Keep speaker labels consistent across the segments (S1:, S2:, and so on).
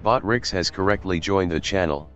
S1: Botrix has correctly joined the channel.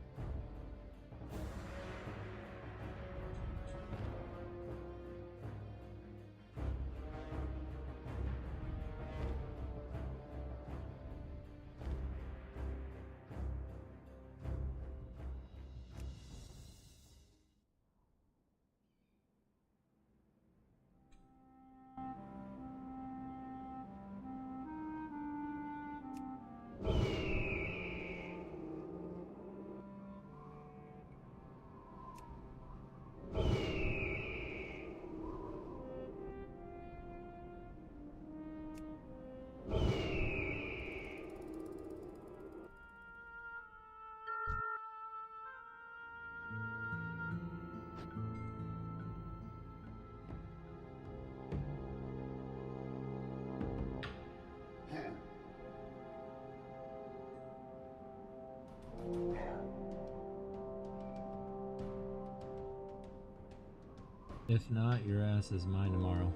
S2: If not, your ass is mine tomorrow.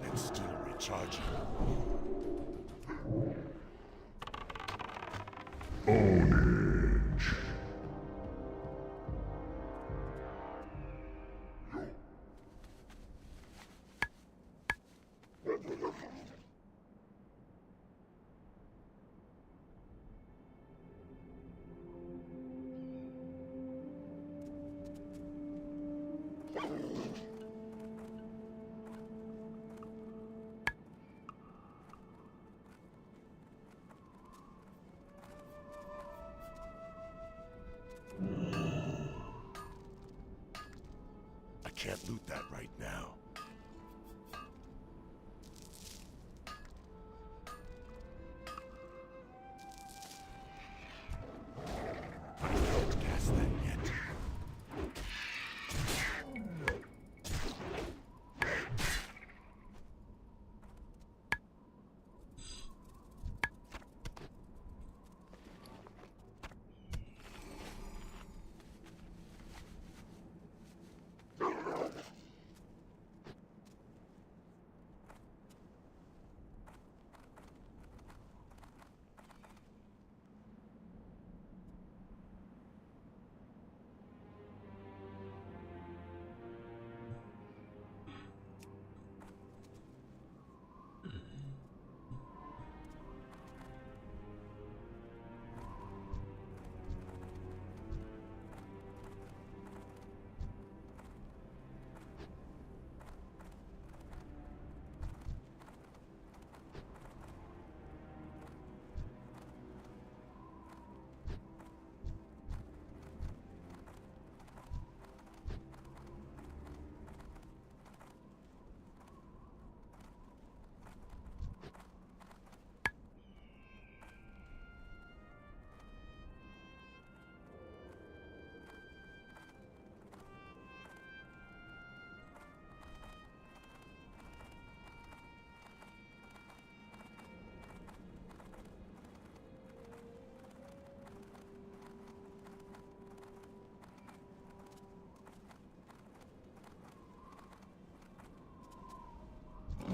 S3: It's still recharging. Ownage. I can't loot that right now. I can't cast that yet.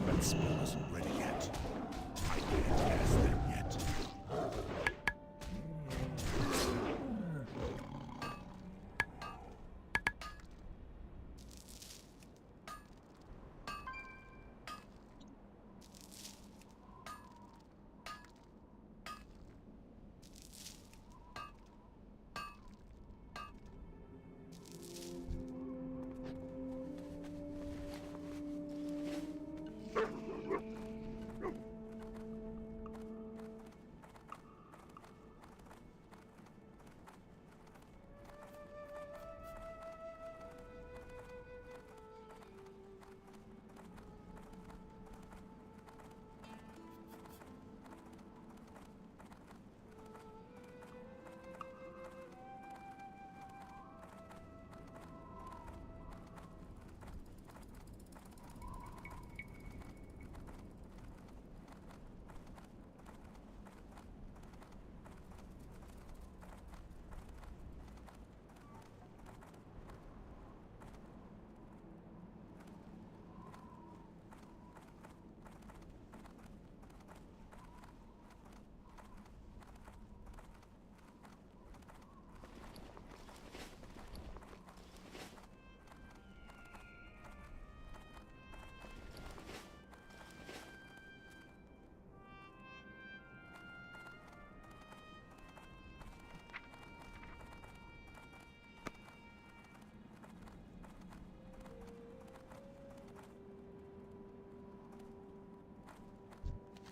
S3: That spell isn't ready yet. I can't cast them yet.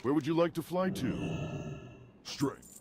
S4: Where would you like to fly to? Strength.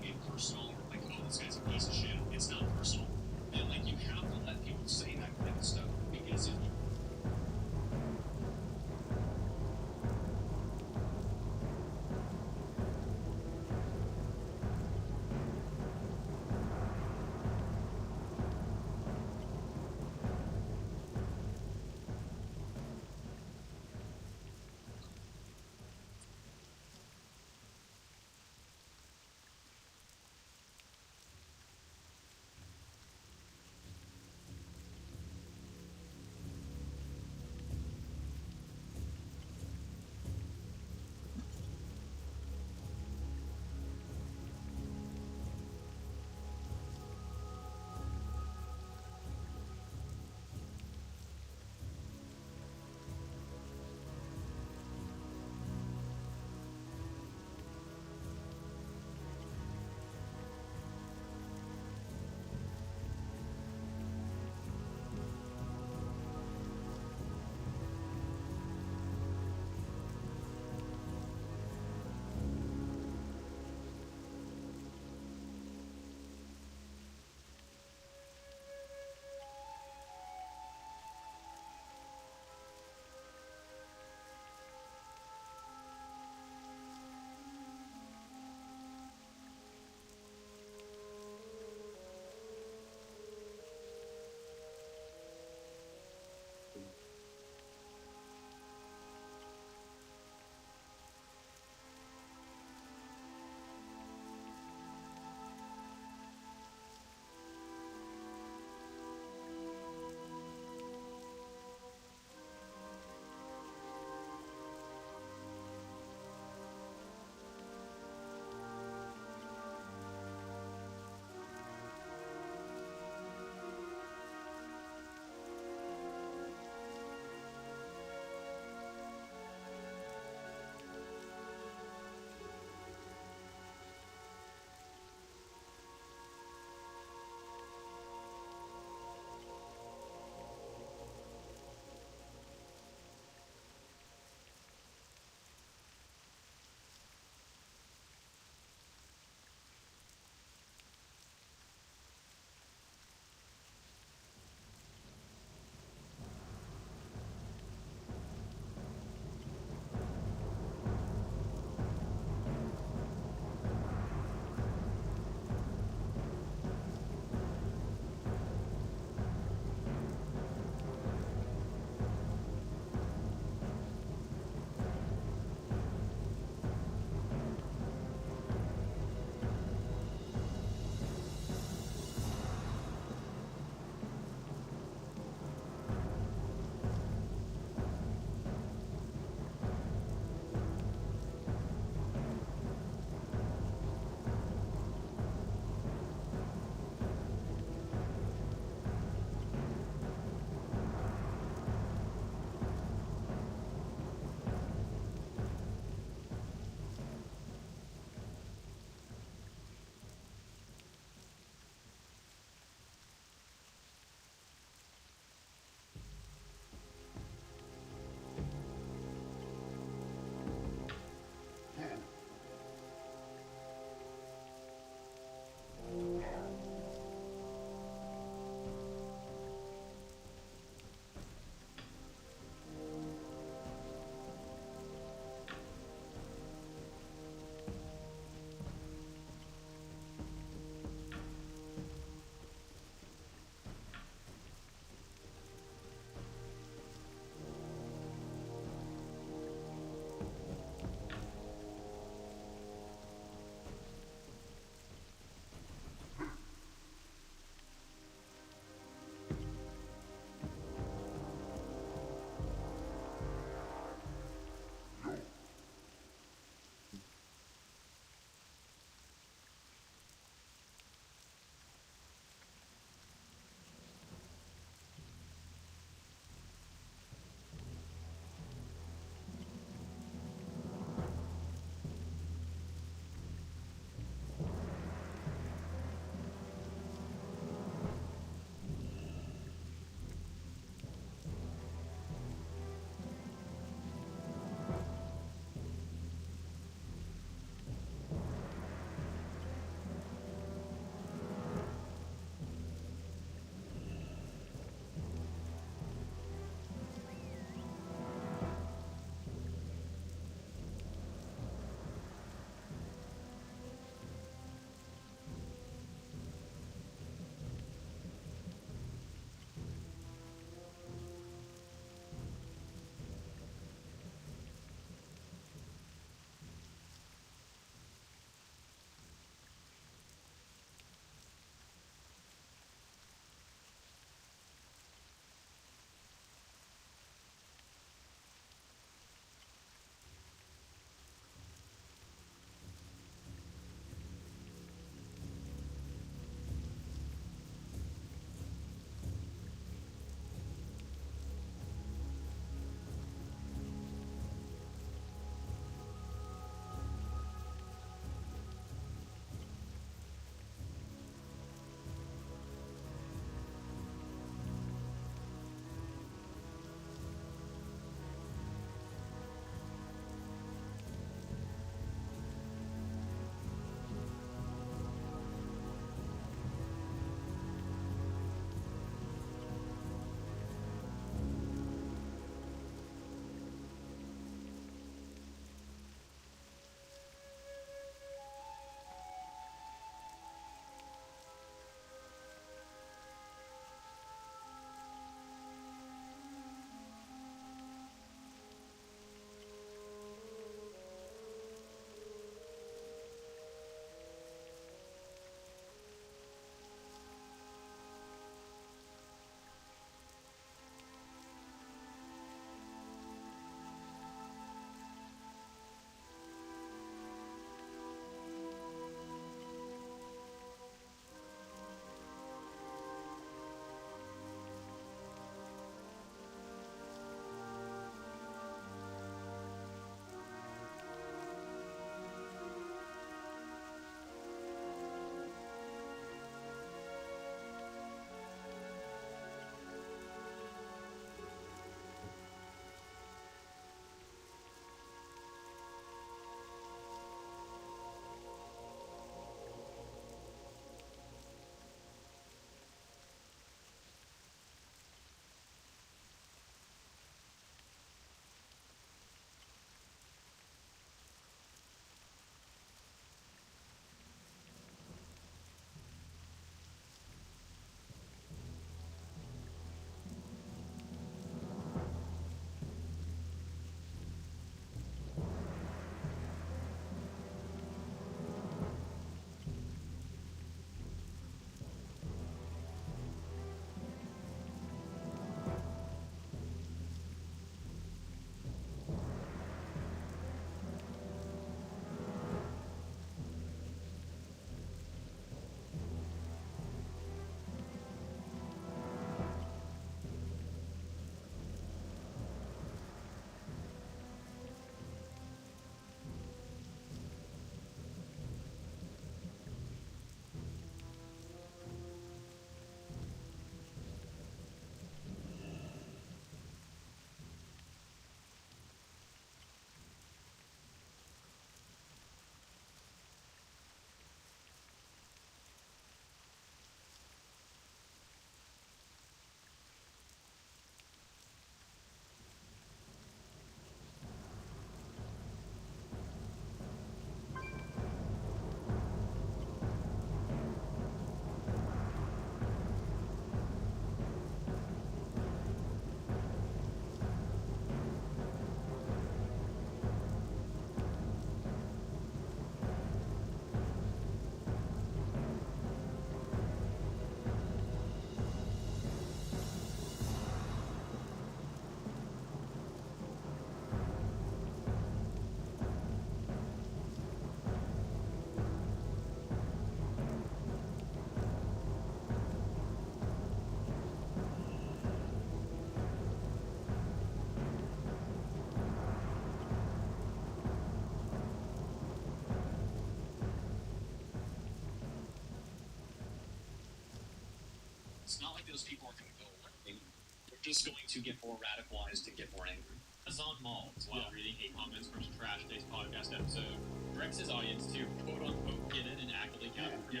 S5: just going to get more radicalized and get more angry. Azan Malls, while reading a comments from Trash Days podcast episode, directs his audience to quote unquote get in and actively counter. Yeah.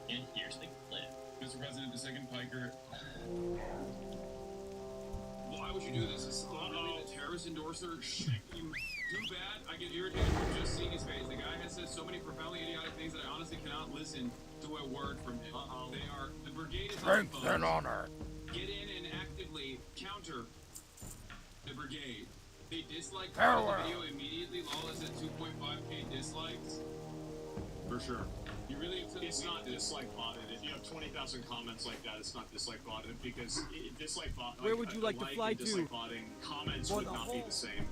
S5: And here's the clip.
S6: Mr. President, the second Piker. Why would you do this? This is literally a terrorist endorser. Too bad. I get irritated from just seeing his face. The guy has said so many profoundly idiotic things that I honestly cannot listen to a word from him. They are the brigade is
S4: Strength and honor.
S6: Get in and actively counter the brigade. They dislike the
S4: Farewell.
S6: video immediately. Lawless at 2.5k dislikes. For sure. You really
S5: It's not dislike botted. If you have 20,000 comments like that, it's not dislike botted because dislike bot.
S7: Where would you like to fly to?
S5: Dislike botting comments would not be the same.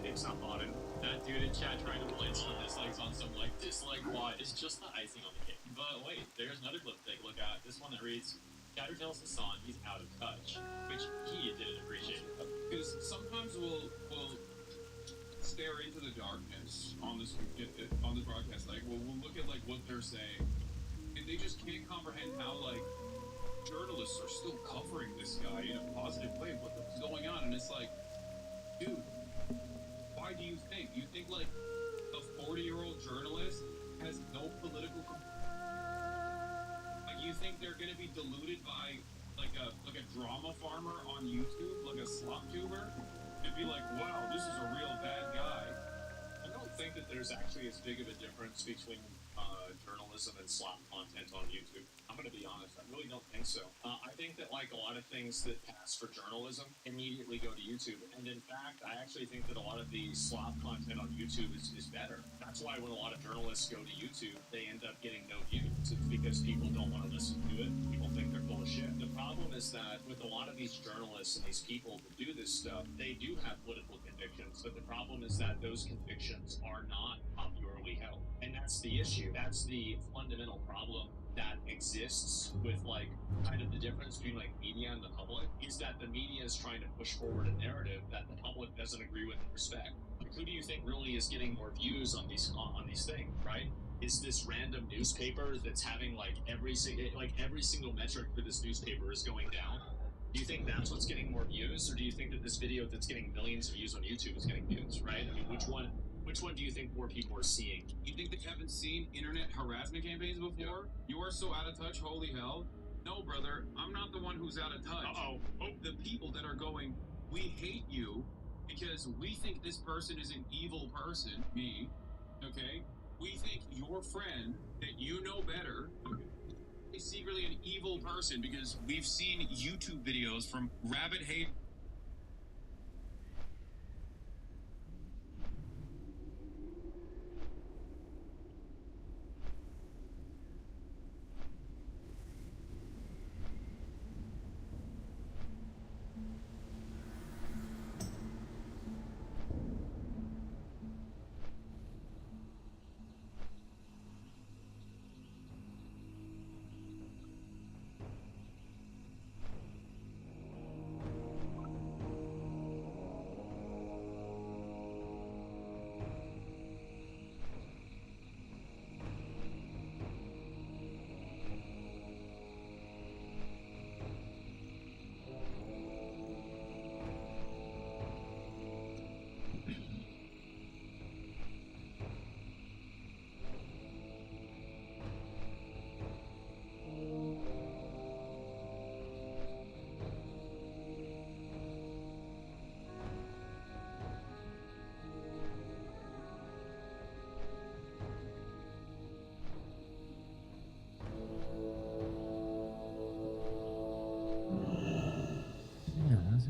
S5: It's not botted. That dude in chat trying to blame some dislikes on some like dislike bot is just the icing on the cake. But wait, there's another clip to take a look at. This one that reads, Chatter tells Hassan he's out of touch, which he didn't appreciate.
S6: Because sometimes we'll stare into the darkness on this broadcast. Like we'll look at like what they're saying, and they just can't comprehend how like journalists are still covering this guy in a positive way. What the fuck's going on? And it's like, dude, why do you think? You think like a 40-year-old journalist has no political? Like you think they're gonna be deluded by like a drama farmer on YouTube, like a slop tuber? It'd be like, wow, this is a real bad guy.
S5: I don't think that there's actually as big of a difference between journalism and slop content on YouTube. I'm going to be honest, I really don't think so. I think that like a lot of things that pass for journalism immediately go to YouTube. And in fact, I actually think that a lot of the slop content on YouTube is better. That's why when a lot of journalists go to YouTube, they end up getting no views. It's because people don't want to listen to it. People think they're full of shit. The problem is that with a lot of these journalists and these people who do this stuff, they do have political convictions, but the problem is that those convictions are not popularly held. And that's the issue. That's the fundamental problem that exists with like kind of the difference between like media and the public is that the media is trying to push forward a narrative that the public doesn't agree with and respect. Like, who do you think really is getting more views on these things, right? Is this random newspaper that's having like every single metric for this newspaper is going down? Do you think that's what's getting more views, or do you think that this video that's getting millions of views on YouTube is getting views, right? I mean, which one do you think more people are seeing?
S6: You think they haven't seen internet harassment campaigns before? Yeah. You are so out of touch, holy hell. No, brother, I'm not the one who's out of touch. The people that are going, we hate you because we think this person is an evil person, me, okay? We think your friend that you know better is secretly an evil person because we've seen YouTube videos from rabid hate.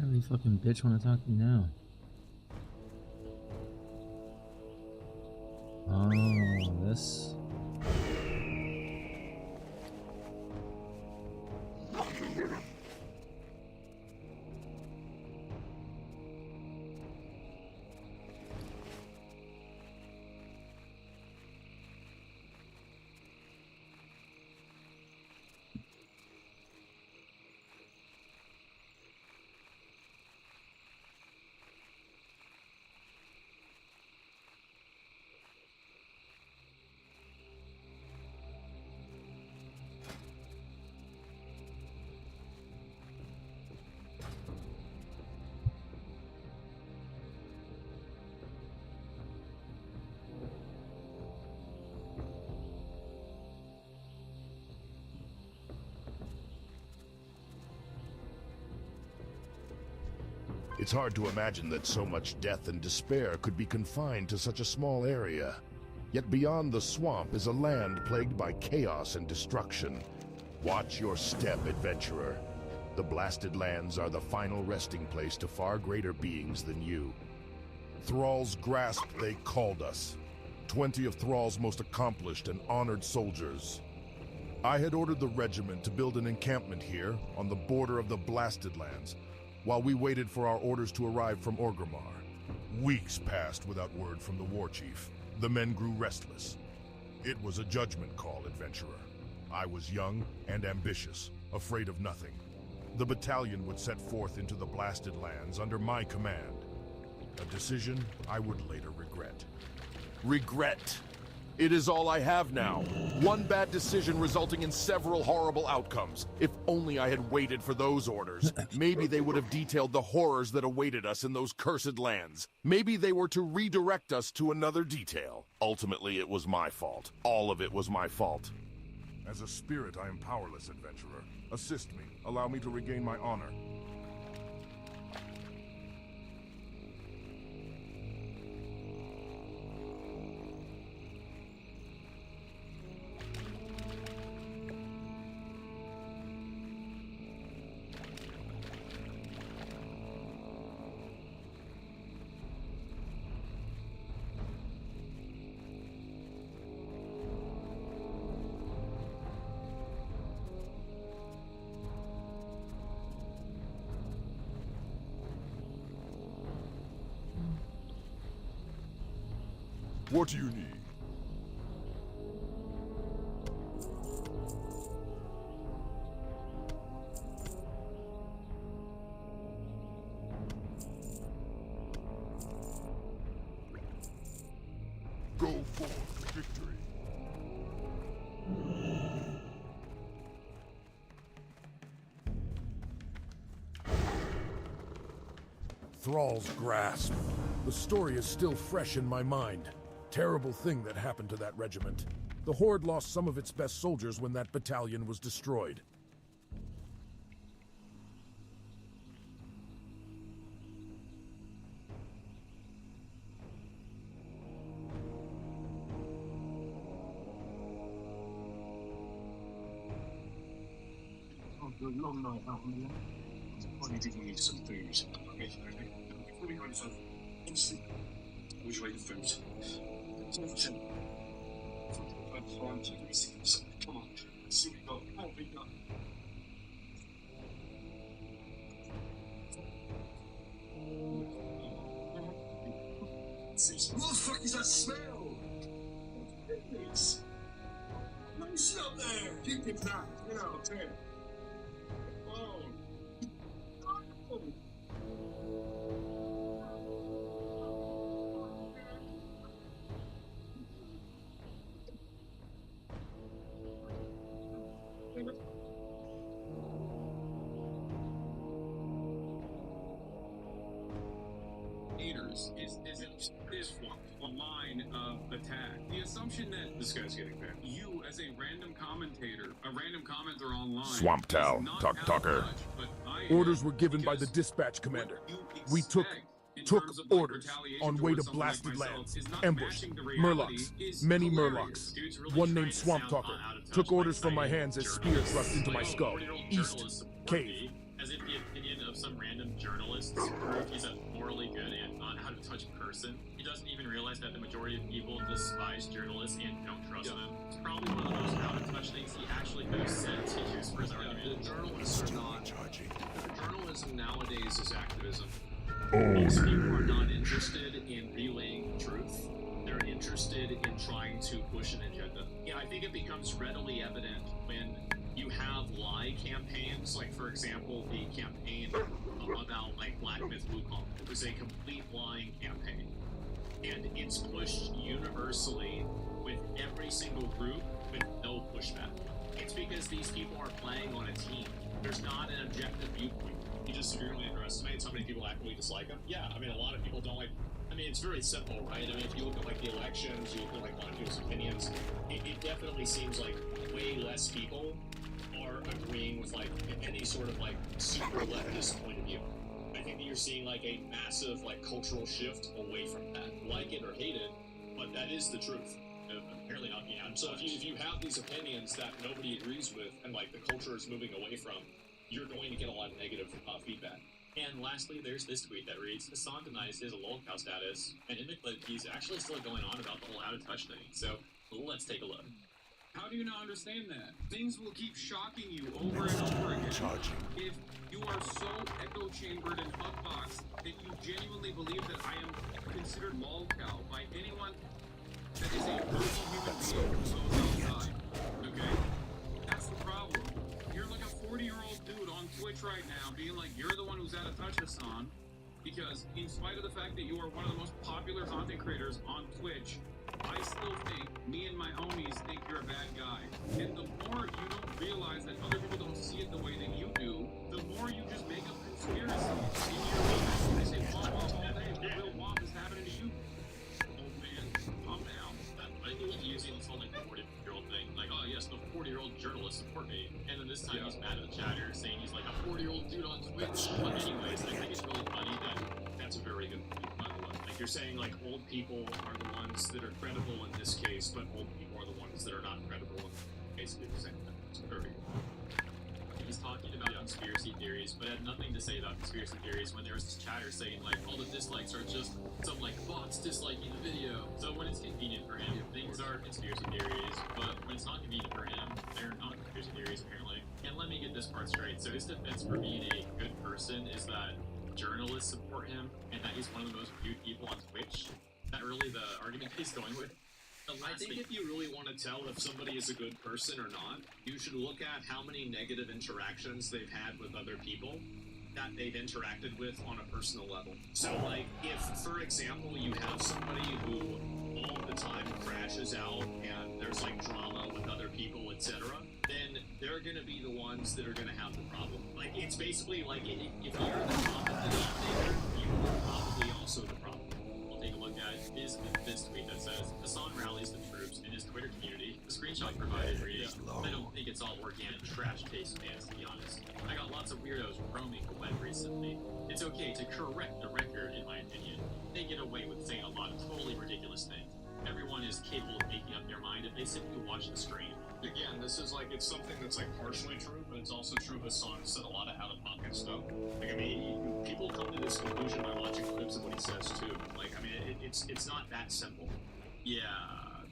S2: Every fucking bitch want to talk to you now. Oh, this.
S4: It's hard to imagine that so much death and despair could be confined to such a small area. Yet beyond the swamp is a land plagued by chaos and destruction. Watch your step, adventurer. The Blasted Lands are the final resting place to far greater beings than you. Thrall's Grasp, they called us. 20 of Thrall's most accomplished and honored soldiers. I had ordered the regiment to build an encampment here on the border of the Blasted Lands, while we waited for our orders to arrive from Orgrimmar. Weeks passed without word from the war chief. The men grew restless. It was a judgment call, adventurer. I was young and ambitious, afraid of nothing. The battalion would set forth into the Blasted Lands under my command. A decision I would later regret. Regret! It is all I have now. One bad decision resulting in several horrible outcomes. If only I had waited for those orders. Maybe they would have detailed the horrors that awaited us in those cursed lands. Maybe they were to redirect us to another detail. Ultimately, it was my fault. All of it was my fault. As a spirit, I am powerless, adventurer. Assist me. Allow me to regain my honor. What do you need? Go forth, victory. Thrall's Grasp. The story is still fresh in my mind. Terrible thing that happened to that regiment. The Horde lost some of its best soldiers when that battalion was destroyed.
S5: After a long night out on the land, I did need some food. Okay, before we go any further, honestly, which way the food? Come on, see what we got. Come on, big guy. What the fuck is that smell? Goodness. No, stop there! Keep it back. Get out there. Whoa.
S6: Is a line of attack. The assumption that
S5: This guy's getting bad.
S6: you, as a random commentator, a random commenter online,
S4: Swamp Tal,
S6: does not
S4: Talk
S6: have
S4: Talker.
S6: much, but I am,
S4: Orders were given by the
S6: because
S4: dispatch commander.
S6: what you
S4: We took
S6: expect in
S4: took
S6: terms of, like,
S4: orders
S6: retaliation
S4: on way to
S6: towards someone like
S4: Blasted
S6: myself
S4: Lands.
S6: is not
S4: Ambush,
S6: matching the reality
S4: Murlocs,
S6: is
S4: many
S6: hilarious.
S4: Murlocs.
S5: Dude's really
S4: One
S5: trying
S4: named
S5: to
S4: Swamp
S5: sound
S4: Talker
S5: out of touch,
S4: took
S5: like
S4: orders from my
S5: saying
S4: hands as
S5: journalist.
S4: spears thrust into my
S5: Like,
S4: skull.
S5: 40-year-old
S4: East,
S5: journalist support
S4: cave.
S5: me, as if the opinion of some random journalist is a morally good and not out of touch person. He doesn't even realize that the majority of people despise journalists and don't trust them. It's probably one of those out of touch things he actually could have said to use for his argument. Journalists are not. Journalism nowadays is activism. Most people are not interested in relaying truth. They're interested in trying to push an agenda. Yeah, I think it becomes readily evident when you have lie campaigns, like for example, the campaign about like Black Myth Wukong. It was a complete lying campaign. And it's pushed universally with every single group with no pushback. It's because these people are playing on a team. There's not an objective viewpoint. You just severely underestimate how many people actively dislike them. Yeah, I mean, a lot of people don't like. I mean, it's very simple, right? I mean, if you look at like the elections, you look at like a lot of people's opinions, it definitely seems like way less people are agreeing with like any sort of like super leftist point of view. I think think that you're seeing like a massive like cultural shift away from that. Like it or hate it, but that is the truth. Apparently not. Yeah. So if you have these opinions that nobody agrees with, and like the culture is moving away from, you're going to get a lot of negative feedback. And lastly, there's this tweet that reads, Hassan denies his lolcow status, and in the clip, he's actually still going on about the whole out of touch thing. So let's take a look.
S6: How do you not understand that? Things will keep shocking you over and over again.
S3: Charging.
S6: If you are so echo-chambered and hotboxed that you genuinely believe that I am considered lolcow by anyone that is a normal human being who knows outside, okay? That's the problem. You're like a 40-year-old dude on Twitch right now being like, you're the one who's out of touch, Hassan, because in spite of the fact that you are one of the most popular content creators on Twitch, I still think, me and my homies think you're a bad guy. And the more you don't realize that other people don't see it the way that you do, the more you just make up conspiracies. In your life, they say, womp womp all day, the real womp is happening to you. Old man, calm down.
S5: I think he's using this whole like 40-year-old thing. Like, oh yes, the 40-year-old journalist support me. And then this time he's mad at the chatter, saying he's like a 40-year-old dude on Twitch. But anyways, I think it's really funny that that's a very good point, by the way. Like you're saying like old people are the ones that are credible in this case, but old people are the ones that are not credible in basically the same thing. It's very good.
S6: He's talking about conspiracy theories, but had nothing to say about conspiracy theories when there was this chatter saying like all the dislikes are just some like bots disliking the video. So when it's convenient for him, things are conspiracy theories, but when it's not convenient for him, they're not conspiracy theories apparently. And let me get this part straight. So his defense for being a good person is that journalists support him and that he's one of the most viewed people on Twitch. Is that really the argument he's going with?
S5: I think if you really want to tell if somebody is a good person or not, you should look at how many negative interactions they've had with other people that they've interacted with on a personal level. So, like, if, for example, you have somebody who all the time crashes out and there's, like, drama with other people, etc., then they're going to be the ones that are going to have the problem. Like, it's basically like, if you're the common denominator, you are probably also the problem. Take a look at is this tweet that says Hassan rallies the troops in his Twitter community. The screenshot provided reads, I don't think it's all organic trash taste fans, to be honest. I got lots of weirdos roaming the web recently. It's okay to correct the record, in my opinion. They get away with saying a lot of totally ridiculous things. Everyone is capable of making up their mind if they simply watch the stream. Again, this is like, it's something that's like partially true, but it's also true Hassan said a lot of out-of-pocket stuff. Like, I mean, people come to this conclusion by watching clips of what he says, too. Like, I mean, it's not that simple. Yeah,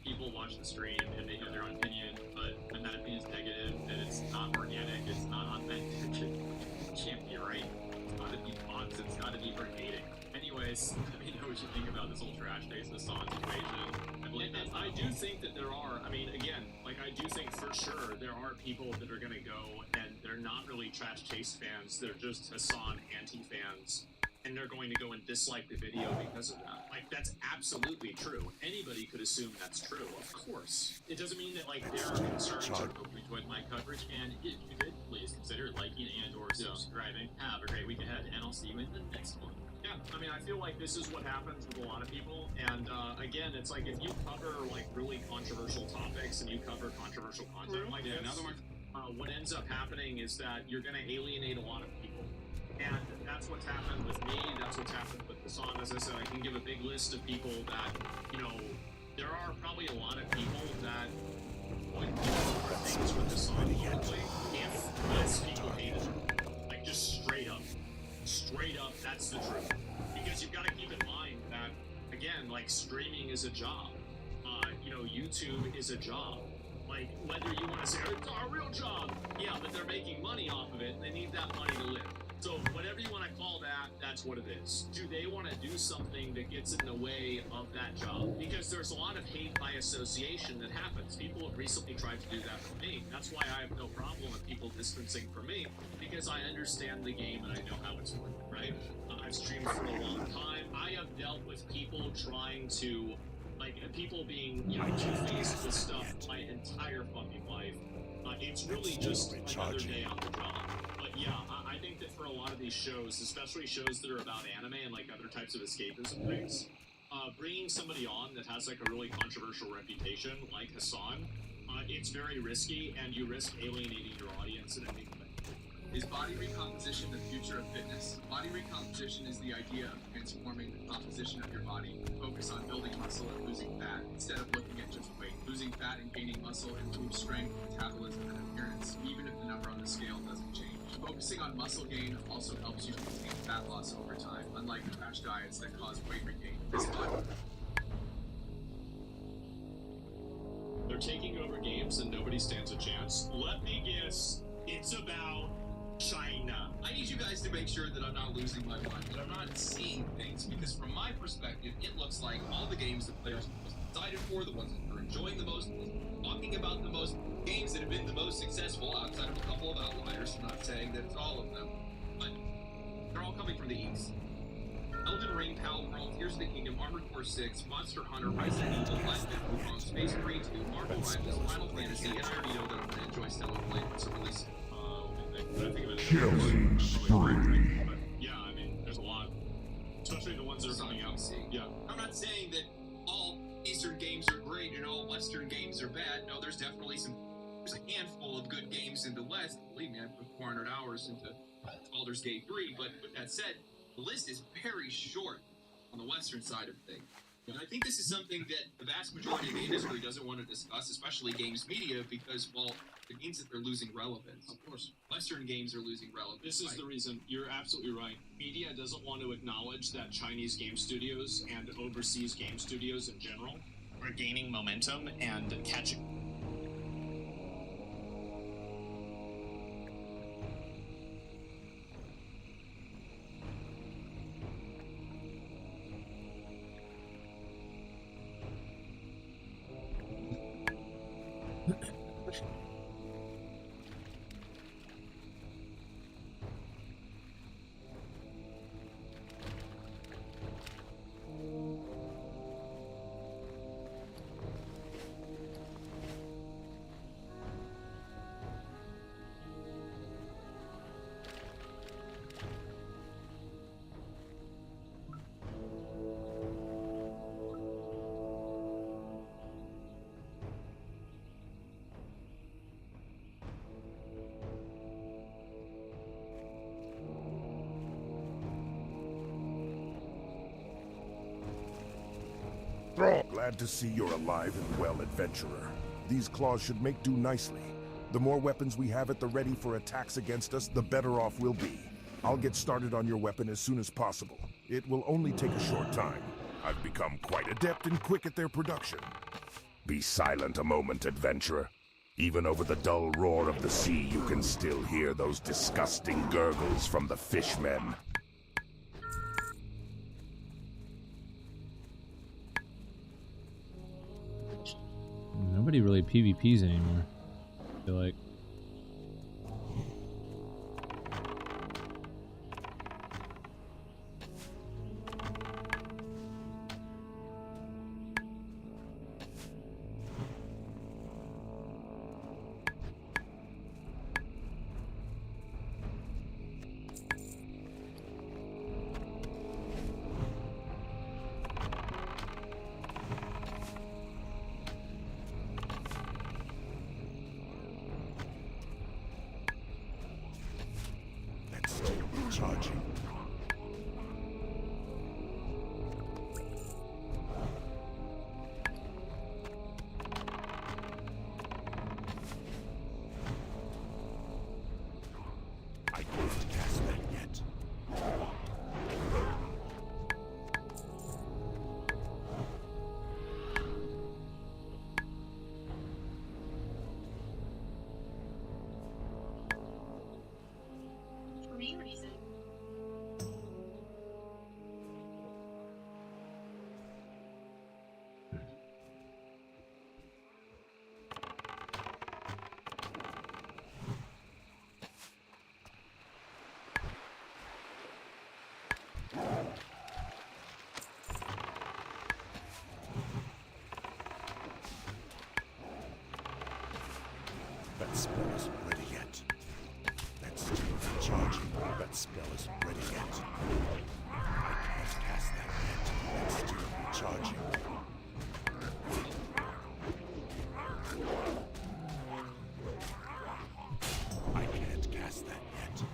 S5: people watch the stream and they have their own opinion, but when that opinion is negative, and it's not organic, it's not authentic, it can't be right. It's gotta be bots, it's gotta be for hating. Anyways, let me know what you think about this whole trash taste Hassan situation. And I do think that there are, I mean, again, like I do think for sure there are people that are going to go and they're not really trash taste fans, they're just Hassan anti-fans, and they're going to go and dislike the video because of that. Like, that's absolutely true. Anybody could assume that's true, of course. It doesn't mean that, like, there are concerns. I hope you enjoyed my coverage, and if you did, please consider liking and or subscribing. Have a great week ahead, and I'll see you in the next one. Yeah, I mean, I feel like this is what happens with a lot of people, and again, it's like if you cover like really controversial topics and you cover controversial content like this, what ends up happening is that you're going to alienate a lot of people, and that's what's happened with me. That's what's happened with Hassan. As I said, I can give a big list of people that, you know, there are probably a lot of people that would do more things with Hassan publicly if less people hated him, like just straight up. Straight up, that's the truth. Because you've got to keep in mind that, again, like streaming is a job. You know, YouTube is a job. Like, whether you want to say, it's our real job, yeah, but they're making money off of it, and they need that money to live. So whatever you want to call that, that's what it is. Do they want to do something that gets in the way of that job? Because there's a lot of hate by association that happens. People have recently tried to do that for me. That's why I have no problem with people distancing from me, because I understand the game and I know how it's working, right? I've streamed for a long time. I have dealt with people trying to, like, people being, you know, two-faced with stuff my entire fucking life. It's really just another day on the job. But yeah, I think that for a lot of these shows, especially shows that are about anime and like other types of escapism things, bringing somebody on that has like a really controversial reputation, like Hassan, it's very risky, and you risk alienating your audience and ending
S6: Is body recomposition the future of fitness? Body recomposition is the idea of transforming the composition of your body. Focus on building muscle and losing fat instead of looking at just weight. Losing fat and gaining muscle improves strength, metabolism, and appearance, even if the number on the scale doesn't change. Focusing on muscle gain also helps you maintain fat loss over time, unlike crash diets that cause weight regain.
S5: They're taking over games and nobody stands a chance. Let me guess, it's about China.
S6: I need you guys to make sure that I'm not losing my mind, that I'm not seeing things, because from my perspective, it looks like all the games that players are most excited for, the ones that are enjoying the most, talking about the most, games that have been the most successful outside of a couple of outliers. I'm not saying that it's all of them, but they're all coming from the East. Elden Ring, Palworld, Tears of the Kingdom, Armored Core 6, Monster Hunter, Resident Evil, Life is Wukong, Space Marine 2, Marvel Rivals, Final Fantasy, and I already know that I'm going to enjoy Stellar Blade once it releases.
S4: Killing spree.
S5: Yeah, I mean, there's a lot. Especially the ones that are coming out. Yeah.
S6: I'm not saying that all Eastern games are great and all Western games are bad. No, there's definitely there's a handful of good games in the West. Believe me, I put 400 hours into Baldur's Gate 3, but with that said, the list is very short on the Western side of things. And I think this is something that the vast majority of the industry doesn't want to discuss, especially games media, because, well, it means that they're losing relevance. Of course, Western games are losing relevance.
S5: This is the reason. You're absolutely right. Media doesn't want to acknowledge that Chinese game studios and overseas game studios in general are gaining momentum and catching.
S4: Glad to see you're alive and well, adventurer. These claws should make do nicely. The more weapons we have at the ready for attacks against us, the better off we'll be. I'll get started on your weapon as soon as possible. It will only take a short time. I've become quite adept and quick at their production. Be silent a moment, adventurer. Even over the dull roar of the sea, you can still hear those disgusting gurgles from the fishmen.
S2: Nobody really PvPs anymore, I feel like.
S4: Charging. I can't cast that yet.
S7: For any reason.
S4: That spell isn't ready yet. That's still charging. That spell isn't ready yet. I can't cast that yet. That's still charging. I can't cast that yet.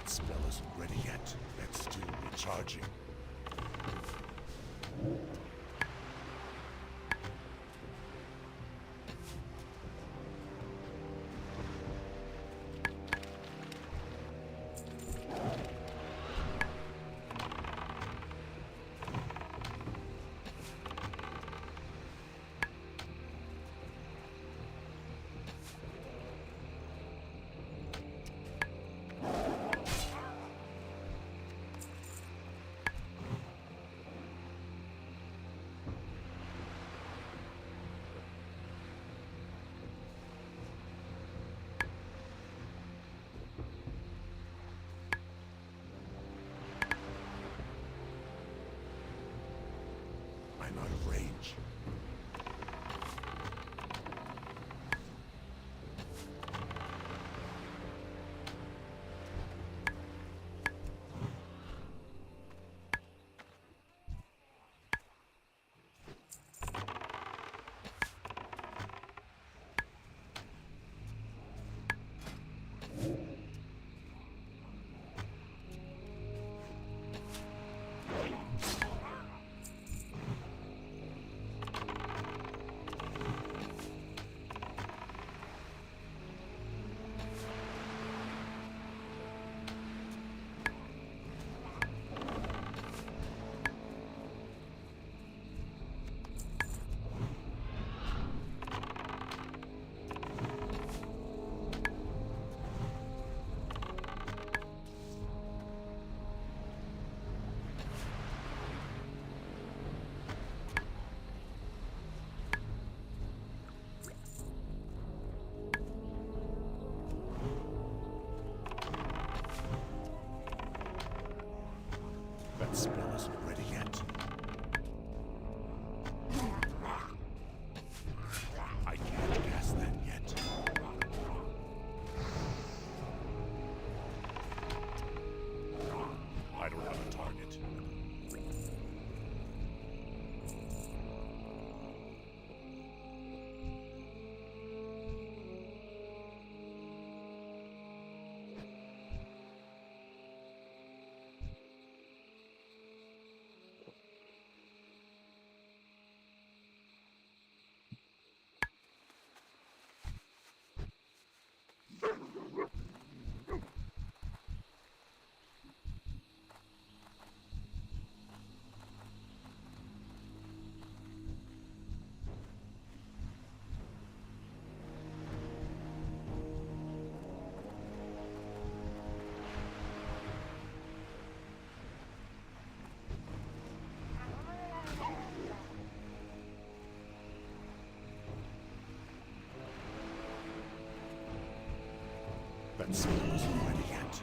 S3: That spell isn't ready yet. That's still recharging. I'm out of range. That spell isn't ready yet. I can't cast that yet. I don't have a target. That spell isn't ready yet.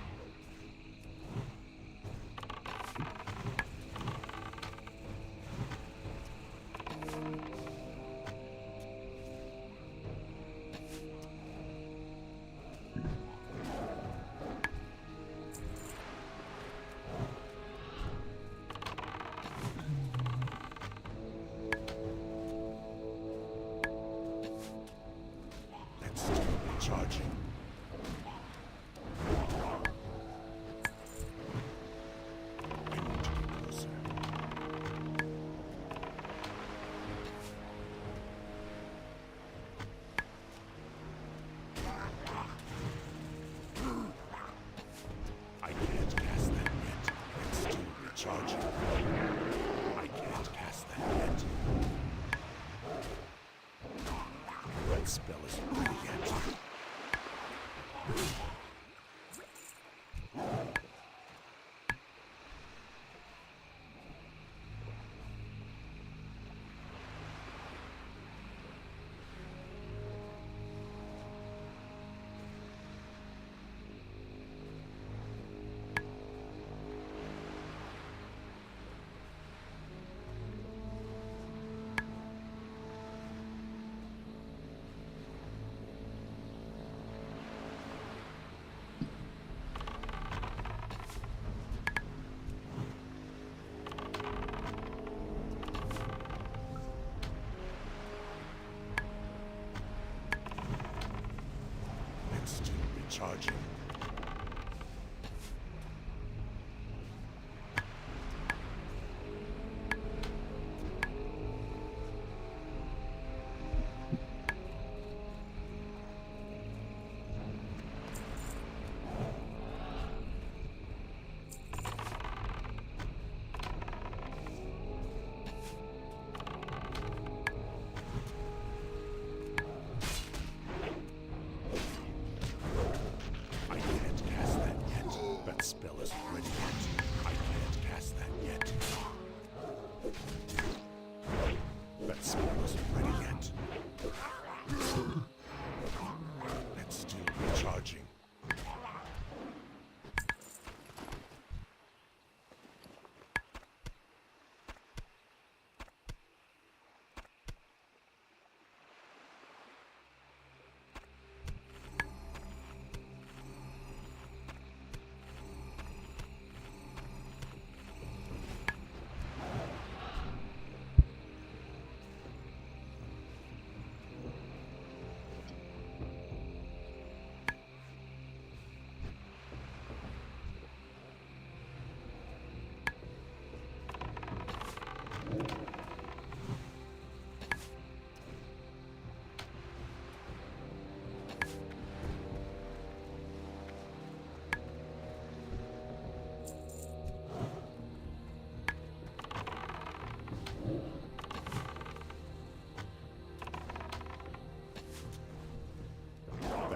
S3: That's still recharging. Charging. I can't cast that yet. That spell isn't ready yet. It's still recharging.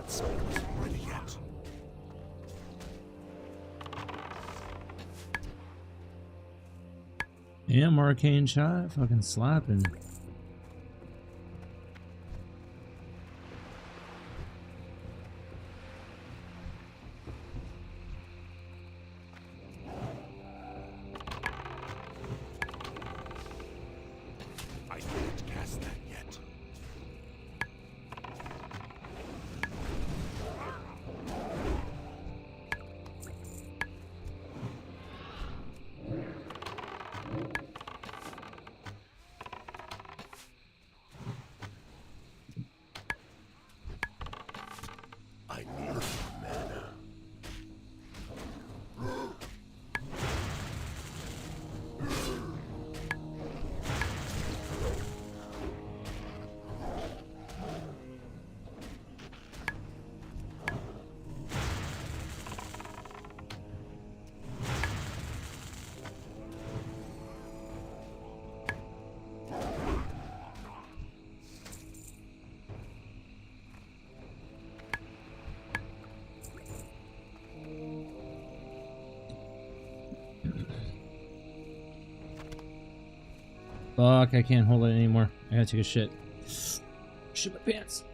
S3: Not ready yet.
S2: Damn, arcane shot, fucking slapping.
S3: I can't cast that yet. I need mana.
S2: Fuck, I can't hold it anymore. I gotta take a shit. Shit my pants.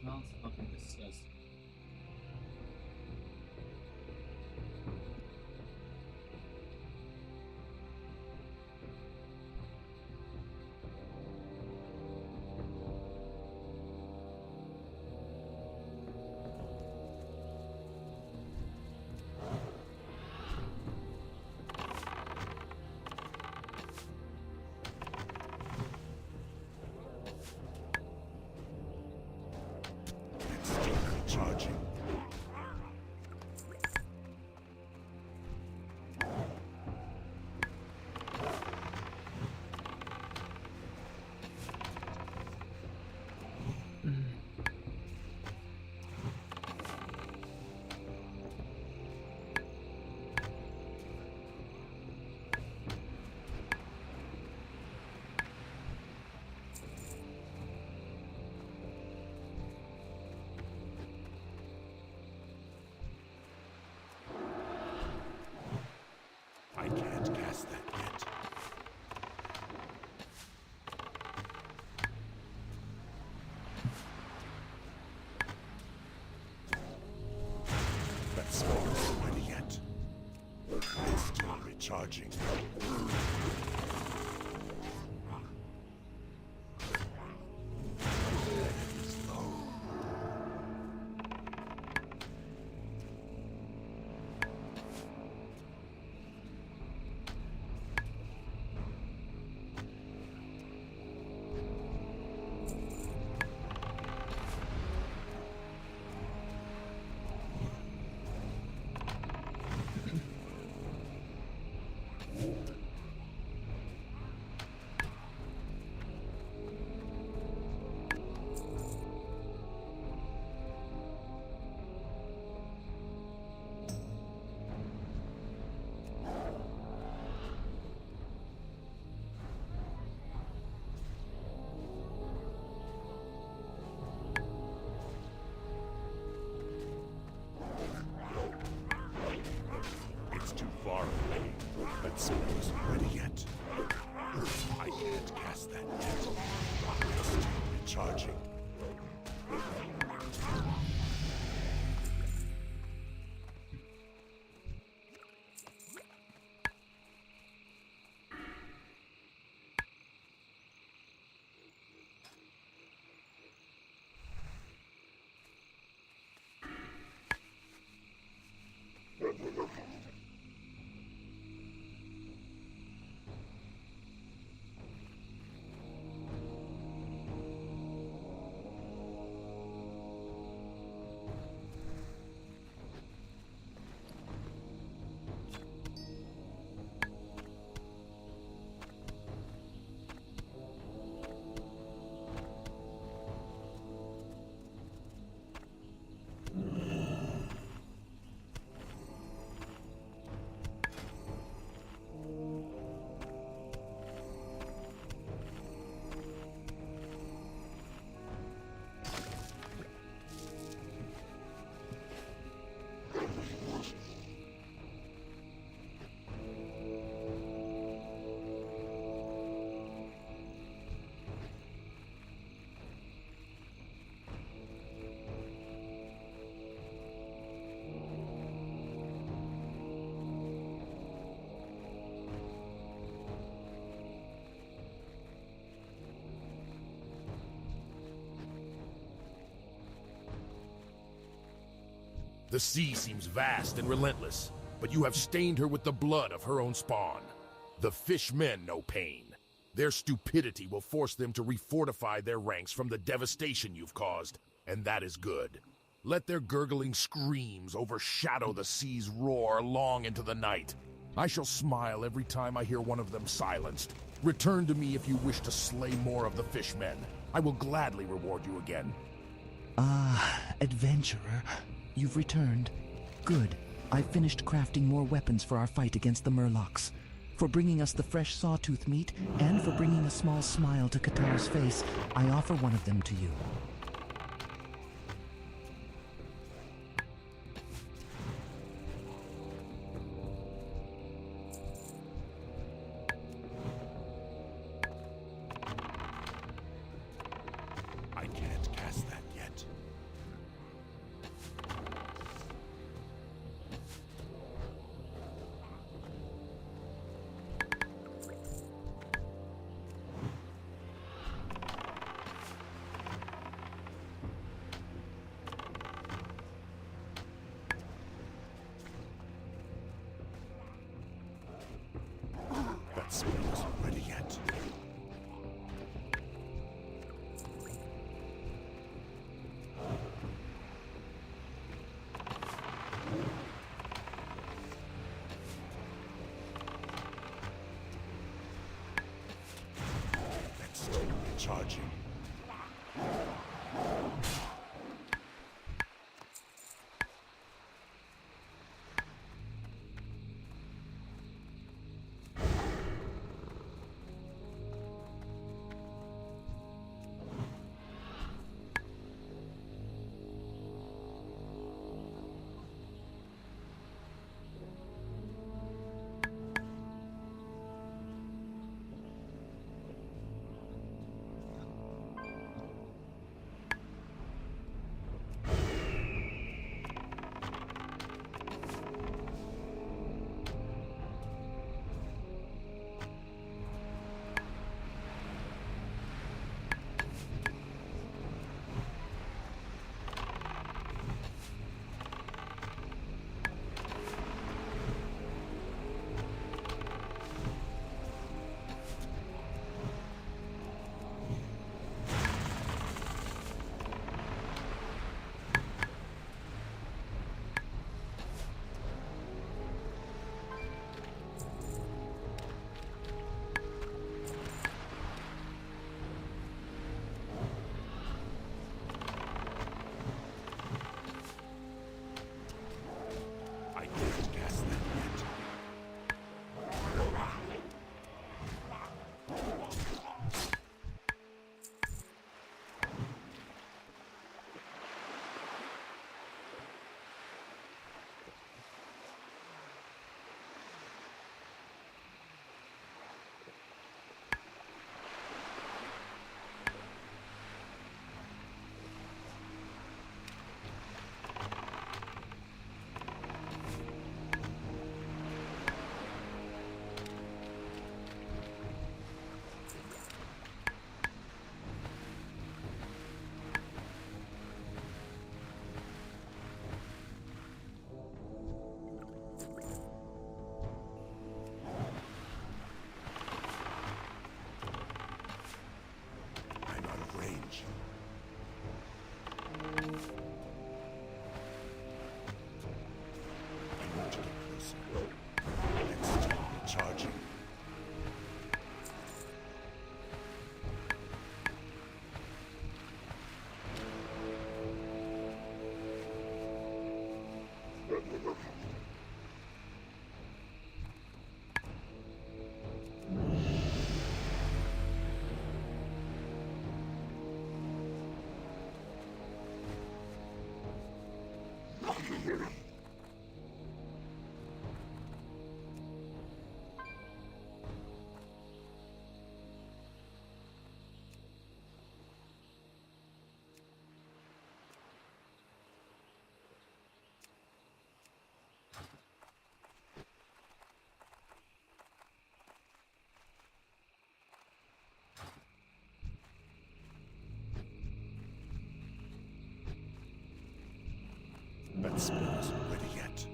S7: smells fucking disgusting.
S3: Charging. I can't cast that yet. That spell isn't ready yet. It's still recharging. It's low. It's too far away. That spell isn't ready yet. I can't cast that yet. It's still recharging.
S4: The sea seems vast and relentless, but you have stained her with the blood of her own spawn. The fishmen know pain. Their stupidity will force them to refortify their ranks from the devastation you've caused, and that is good. Let their gurgling screams overshadow the sea's roar long into the night. I shall smile every time I hear one of them silenced. Return to me if you wish to slay more of the fishmen. I will gladly reward you again.
S8: Adventurer, you've returned. Good. I've finished crafting more weapons for our fight against the Murlocs. For bringing us the fresh sawtooth meat, and for bringing a small smile to Qatar's face, I offer one of them to you.
S3: I can't cast that yet. Charging. I can't cast that yet. I'm out of range. I need to get closer. Next, charging. That spell isn't ready yet.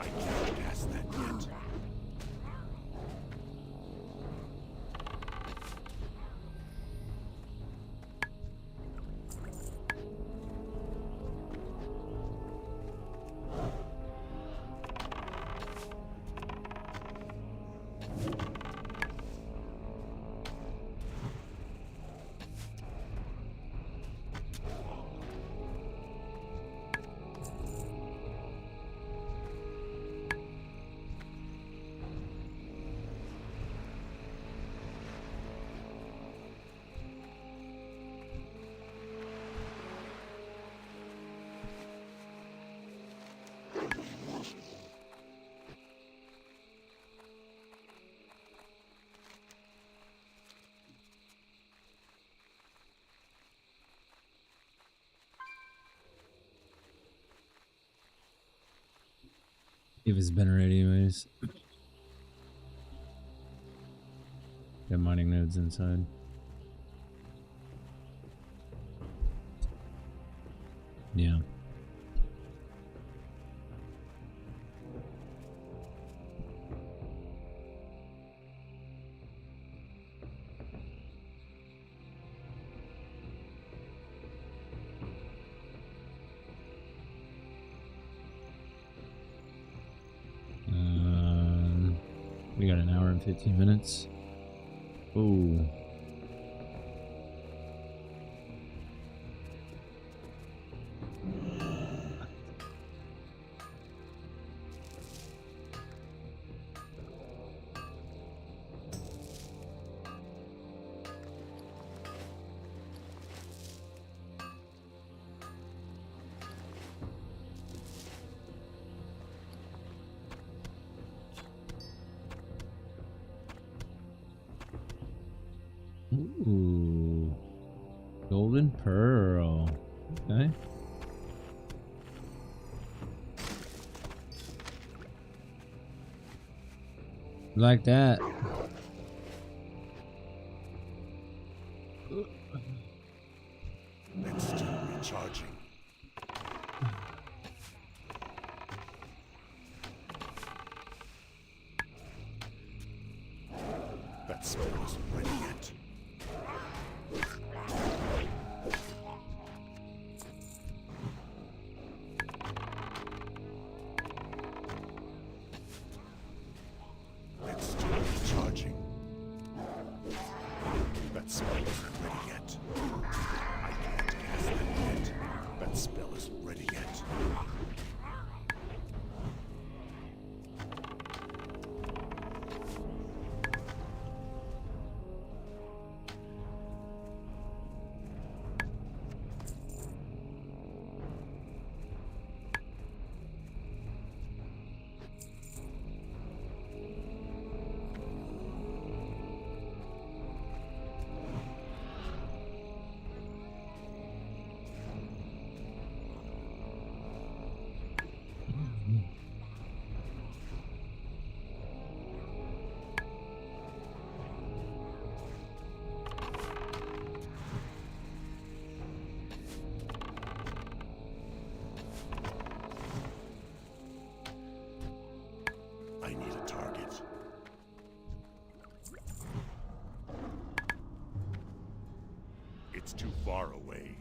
S3: I can't cast that yet.
S2: If it's been ready anyways. Got mining nodes inside. Yeah. We got an hour and 15 minutes. Ooh. Ooh. Golden Pearl. Okay. Like that.
S3: It's still recharging. That spell isn't ready yet. It's still recharging. That spell isn't ready yet. I can't cast that yet. That spell isn't ready yet. I need a target. It's too far away.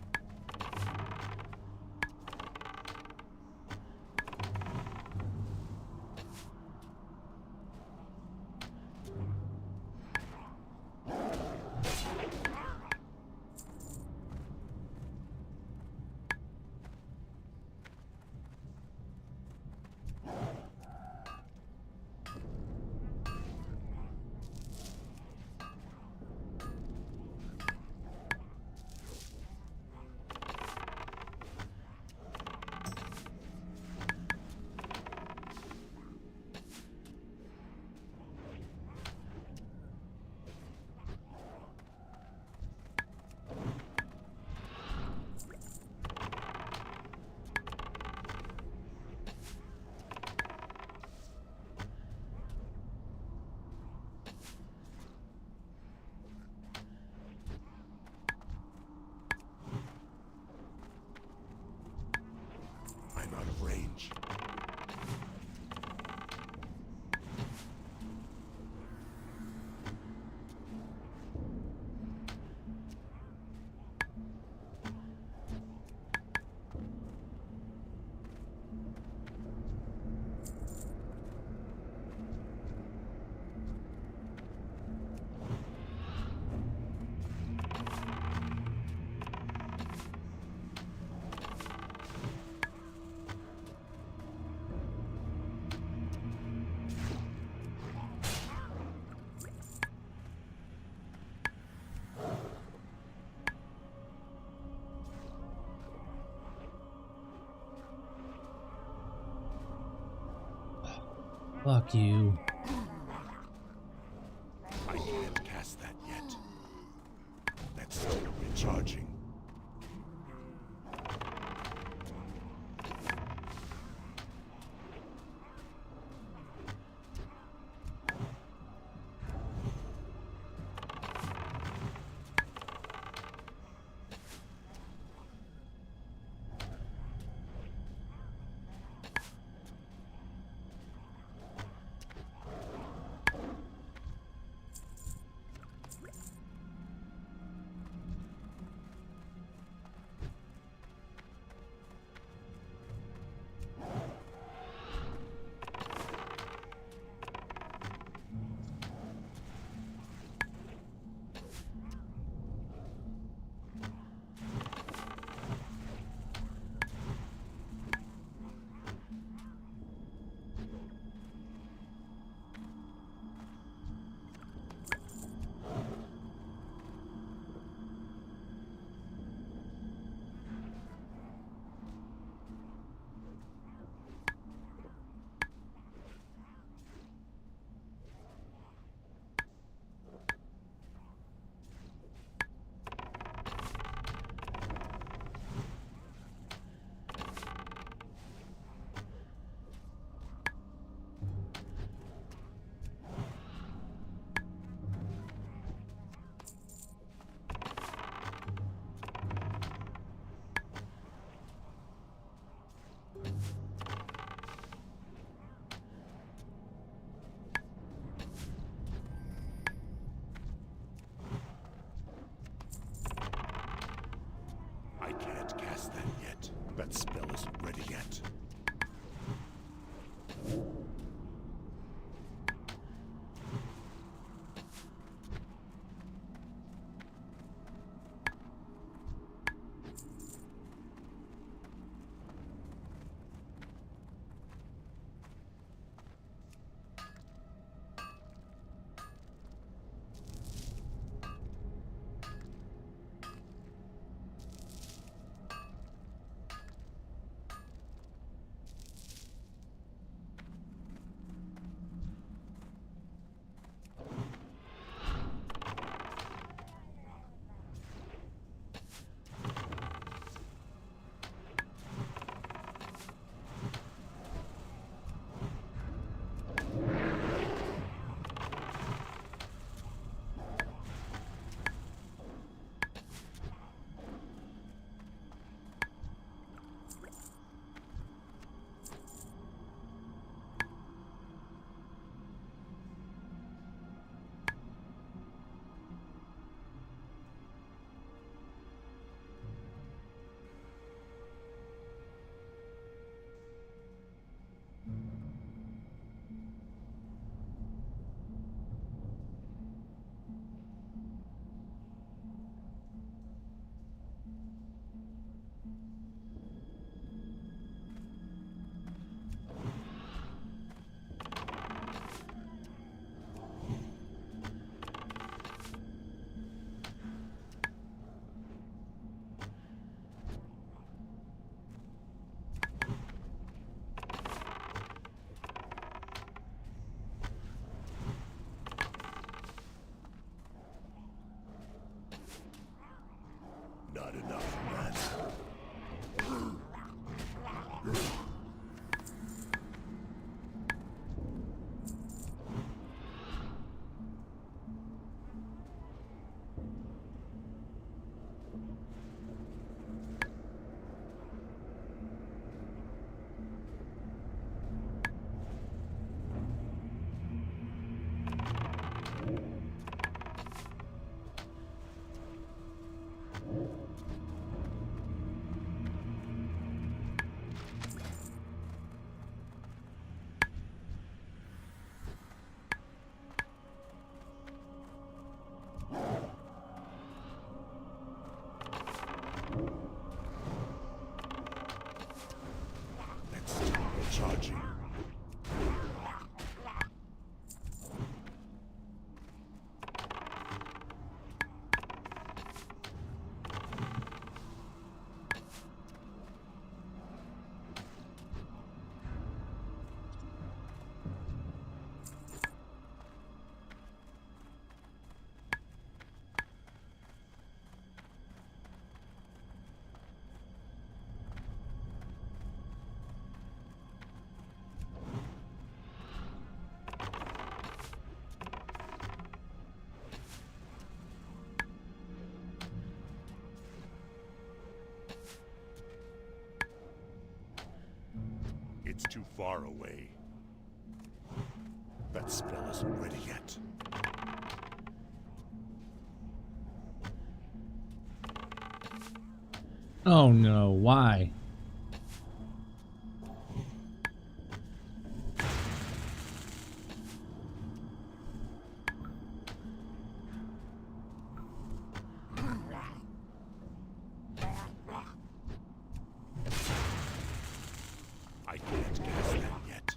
S3: I'm out of range.
S2: Fuck you.
S3: I can't cast that yet. That's still recharging. That spell isn't ready yet. Not enough, man. Charging. It's too far away. That spell isn't ready yet.
S2: Oh no, why?
S3: I can't cast that yet.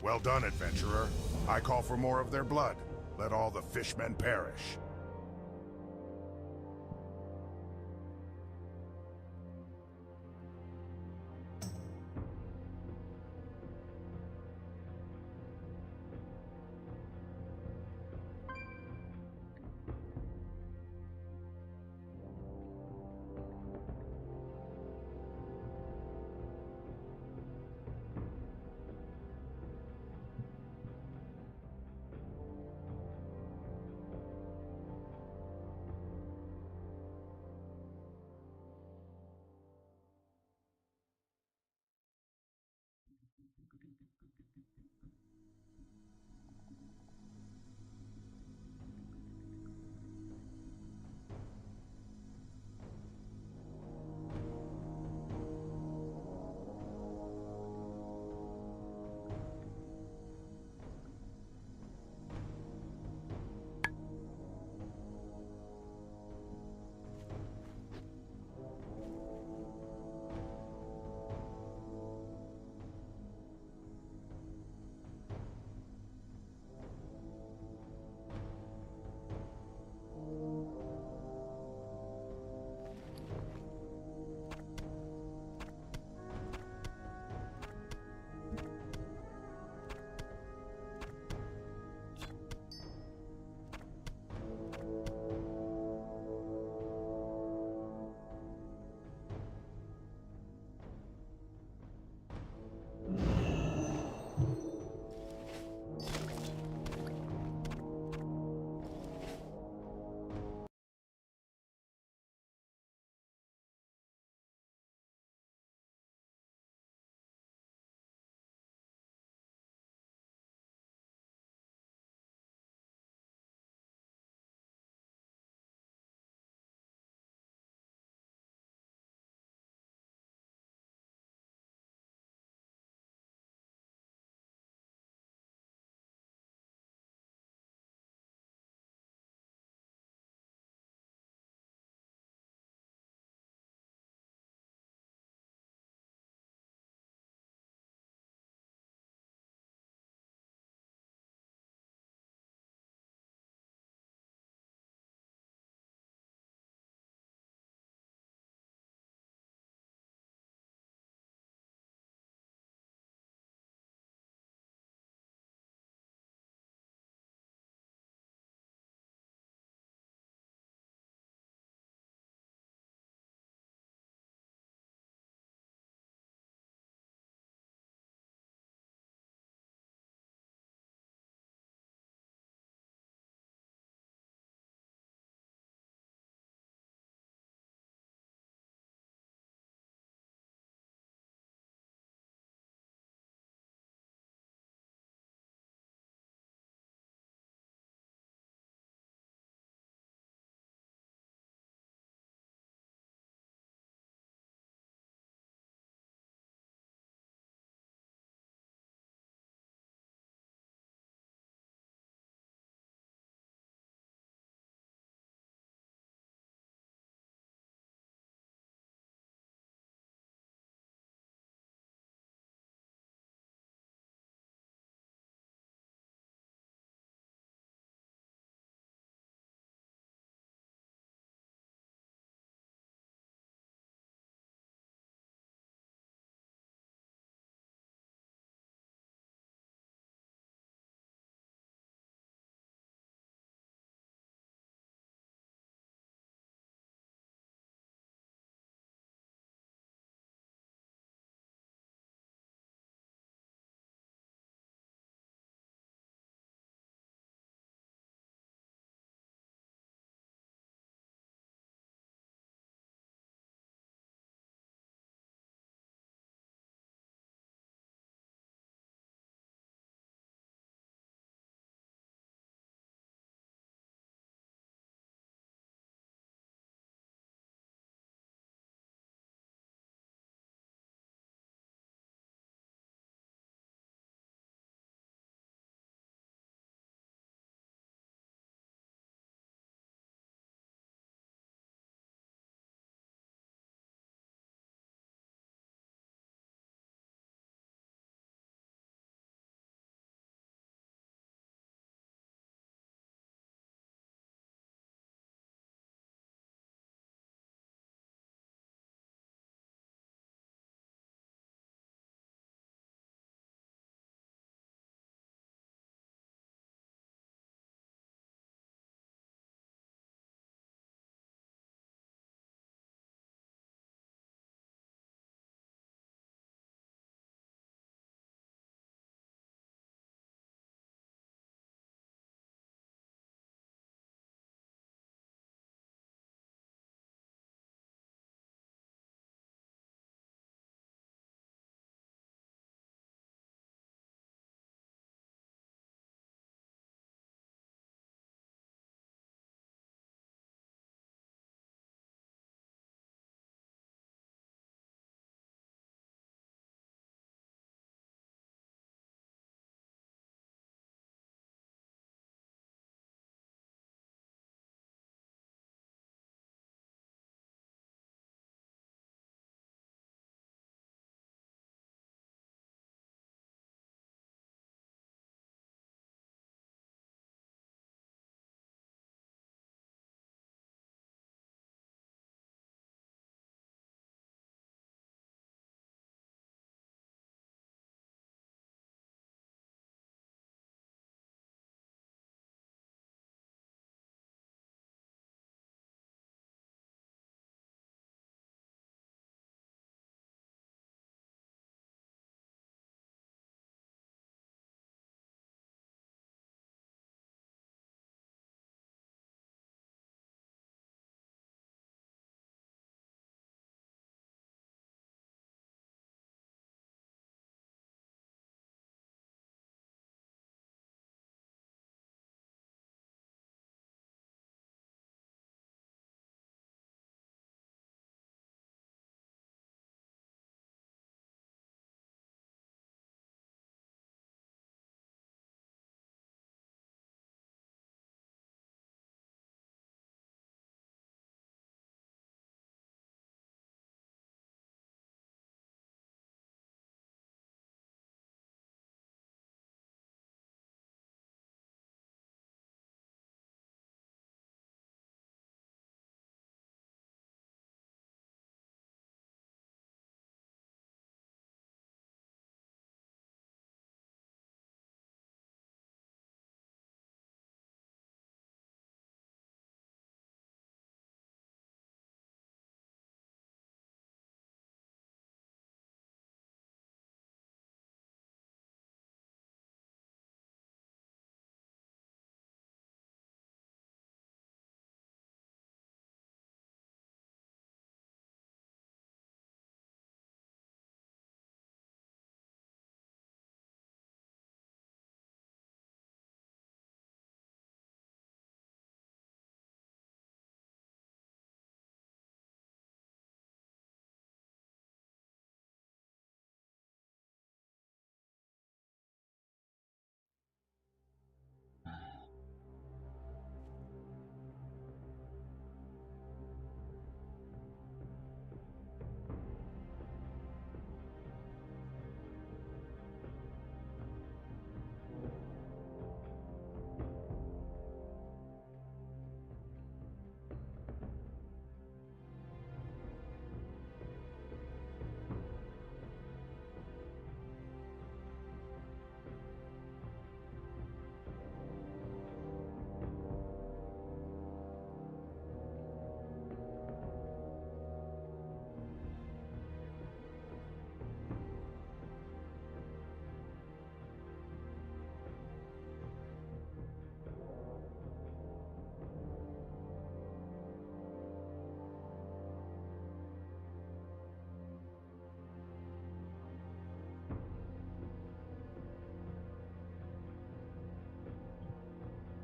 S4: Well done, adventurer. I call for more of their blood. Let all the fishmen perish.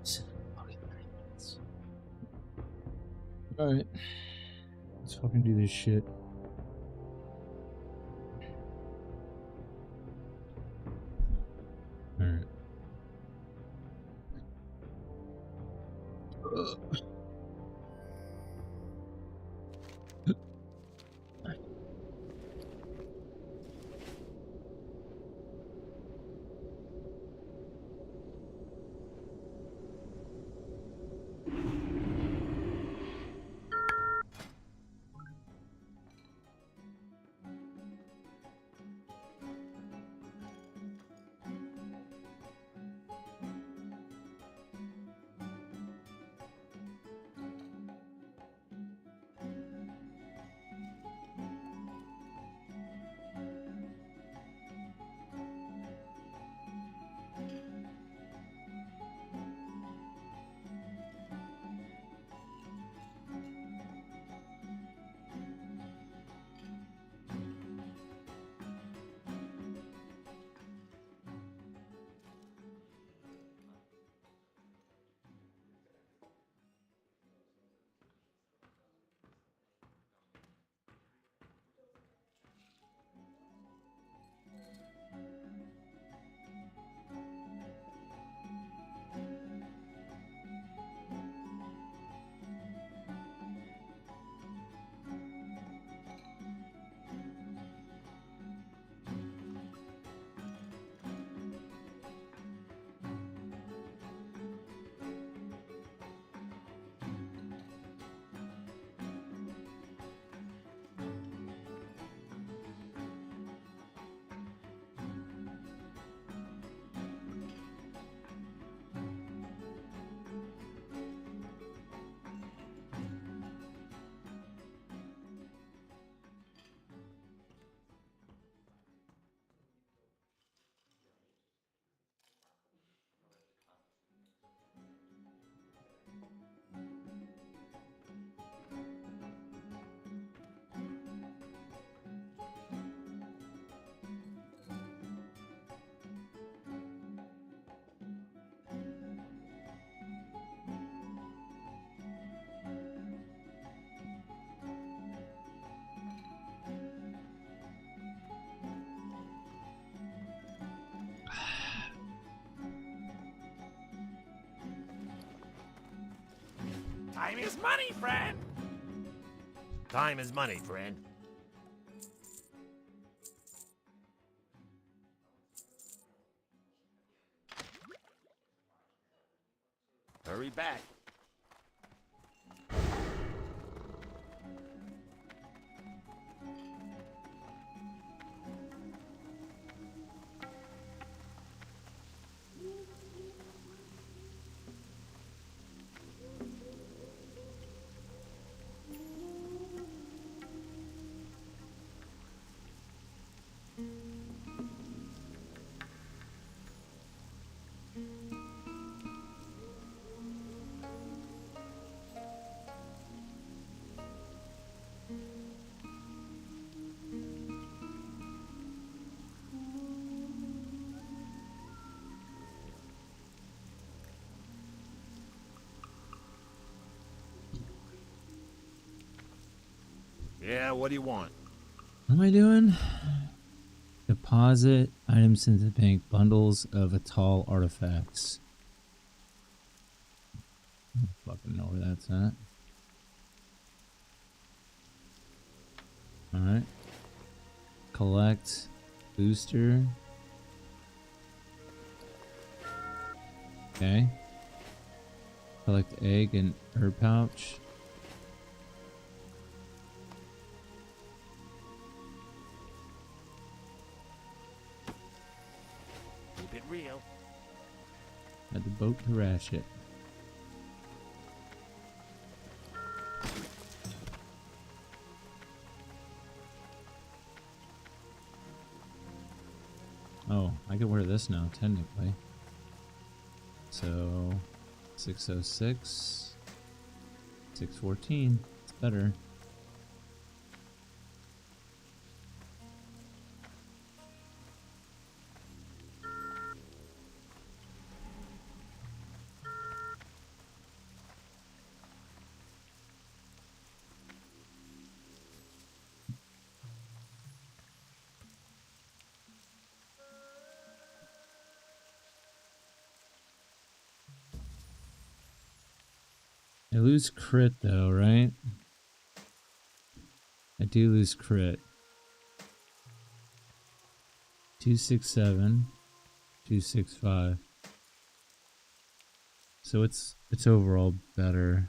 S2: Okay, 30 minutes. Alright. Let's fucking do this shit. Alright.
S7: Time is money, friend! Time is money, friend. Hurry back. Yeah, what do you want?
S2: What am I doing? Deposit items into the bank. Bundles of Atal artifacts. I don't fucking know where that's at. Alright. Collect. Booster. Okay. Collect egg and herb pouch.
S7: Keep it real.
S2: Add the boat to Ratchet. Oh, I can wear this now, technically. So, 606, 614, it's better. I lose crit though, right? I do lose crit. 267, 265. So it's overall better.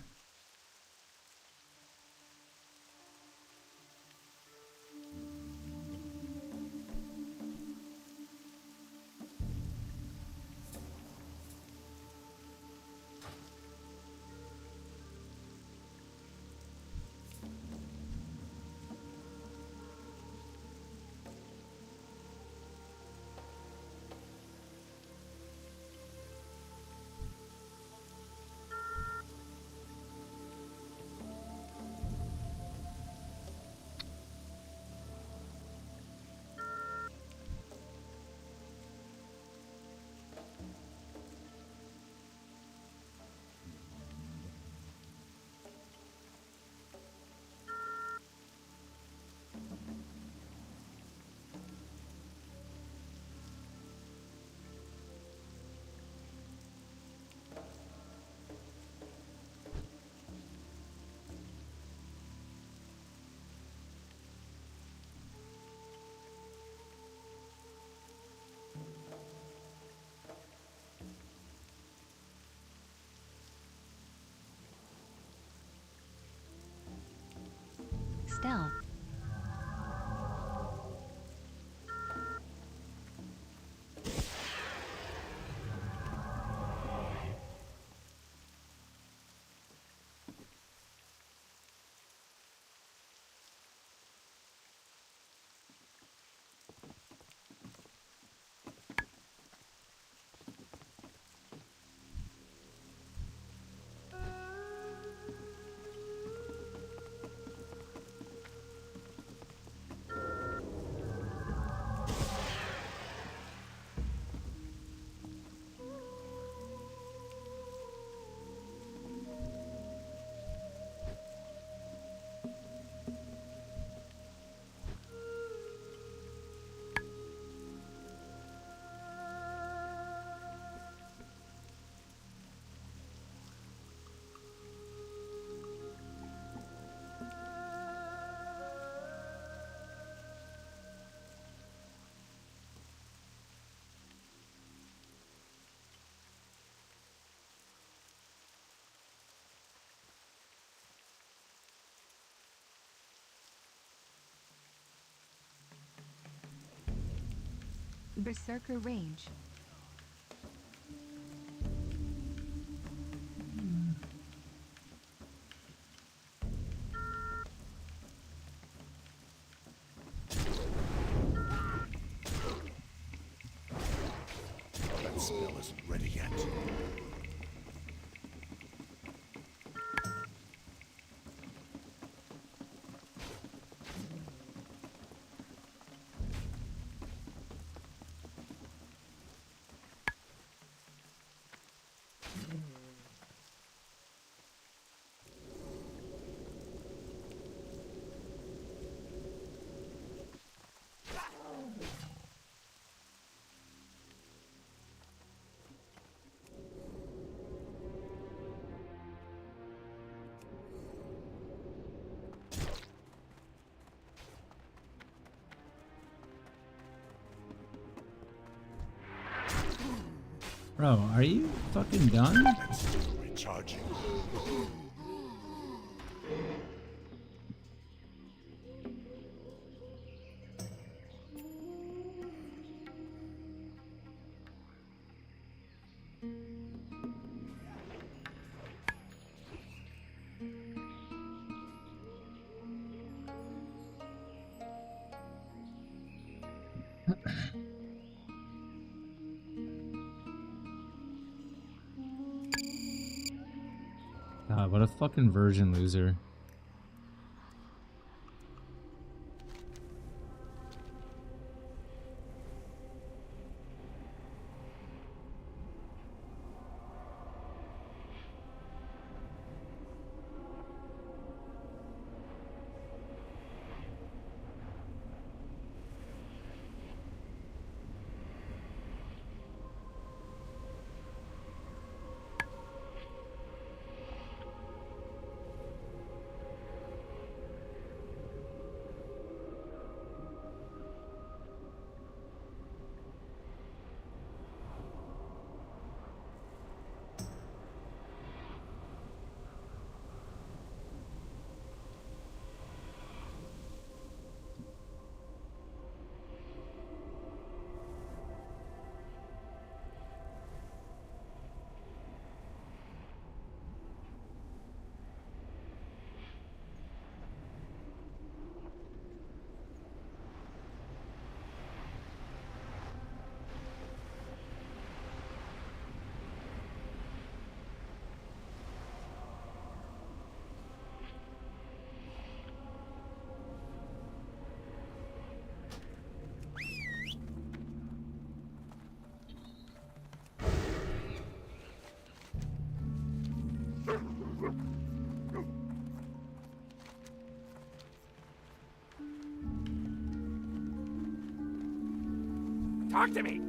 S9: Stealth. Berserker range.
S3: That spell isn't ready yet.
S2: Bro, are you fucking done?
S3: And still recharging.
S2: God, what a fucking virgin loser.
S7: Talk to me!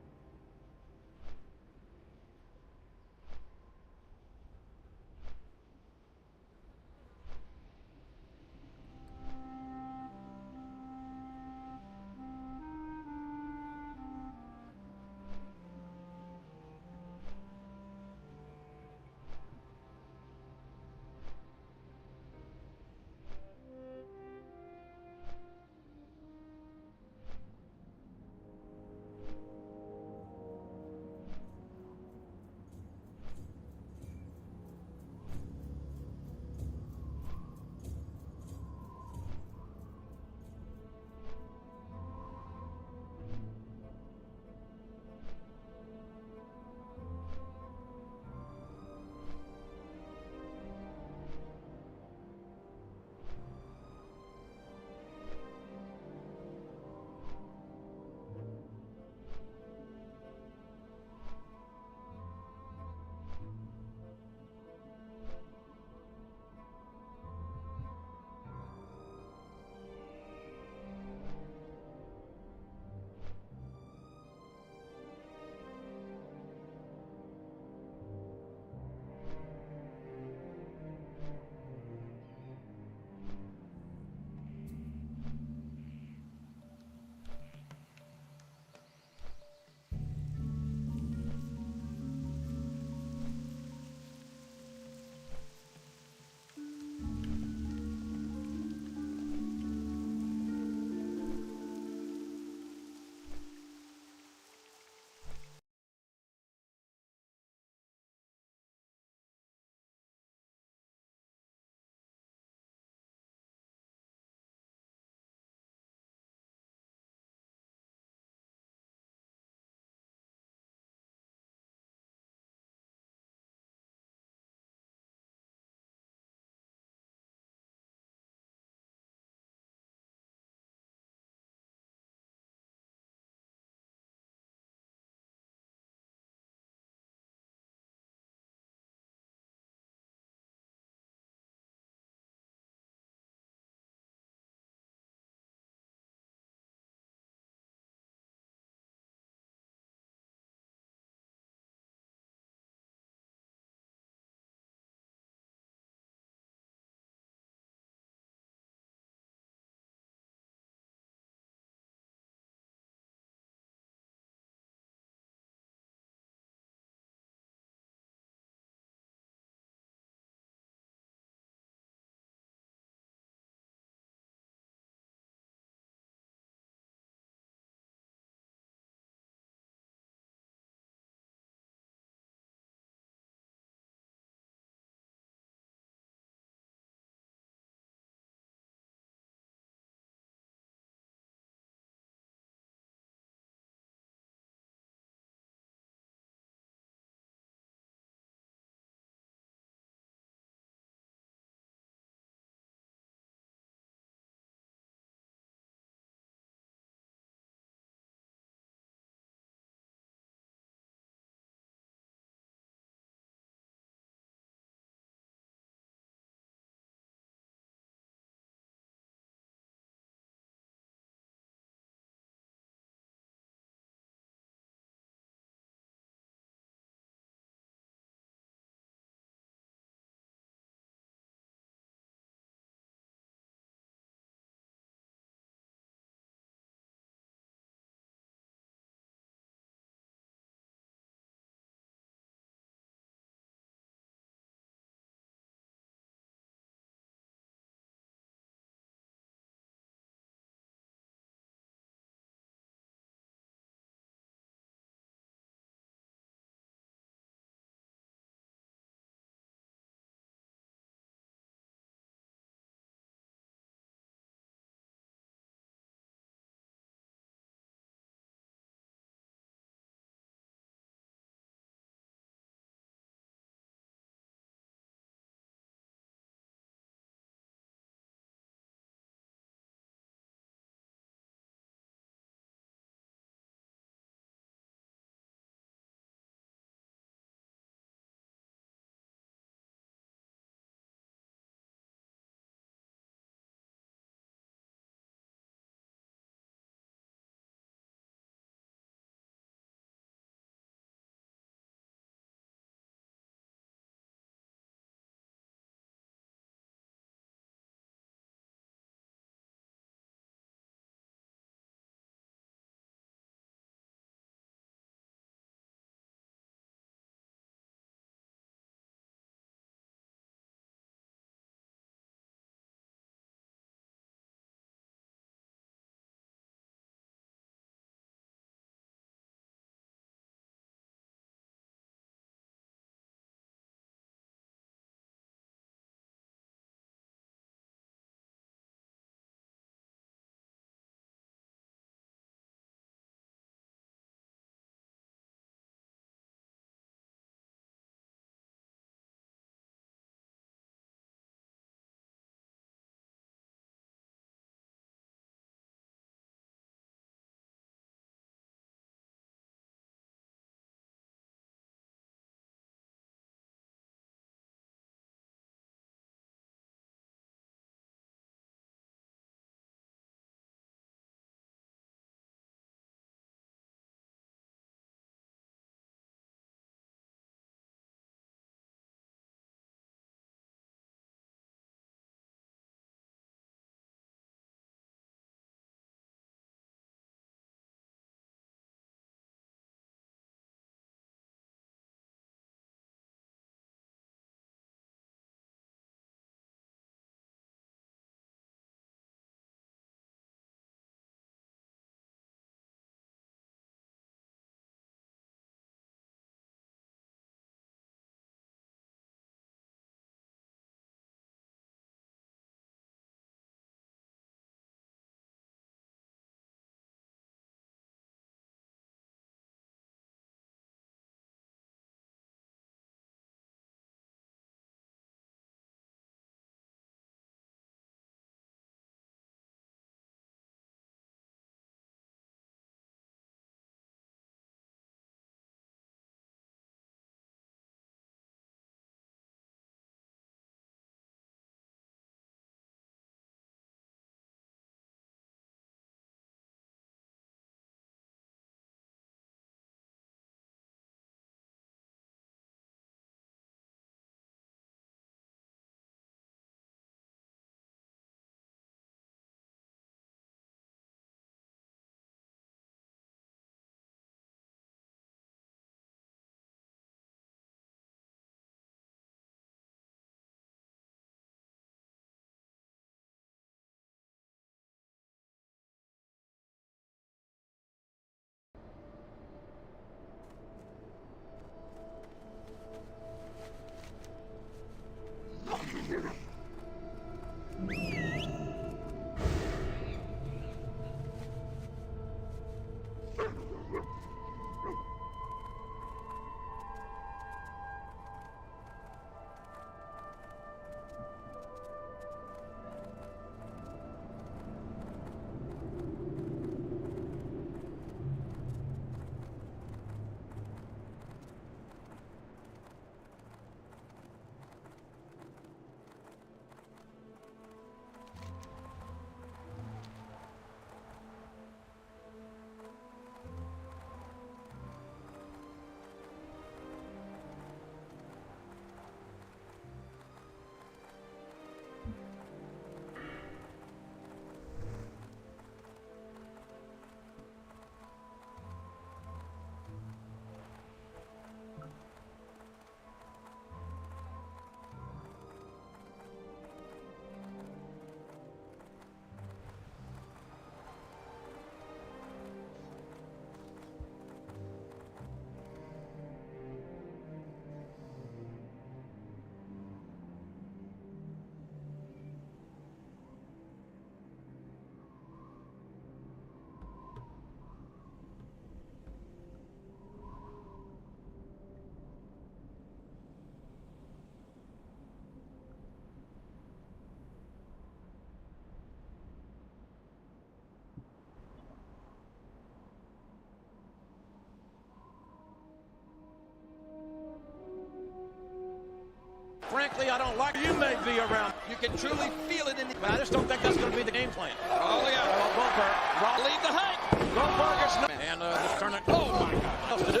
S9: Frankly, I don't like you may be around. You can truly feel it in the... I just don't think that's going to be the game plan. Oh, yeah. Goldberg. Lead the hike. Goldberg is... And this tournament... Oh, my God. What else to do?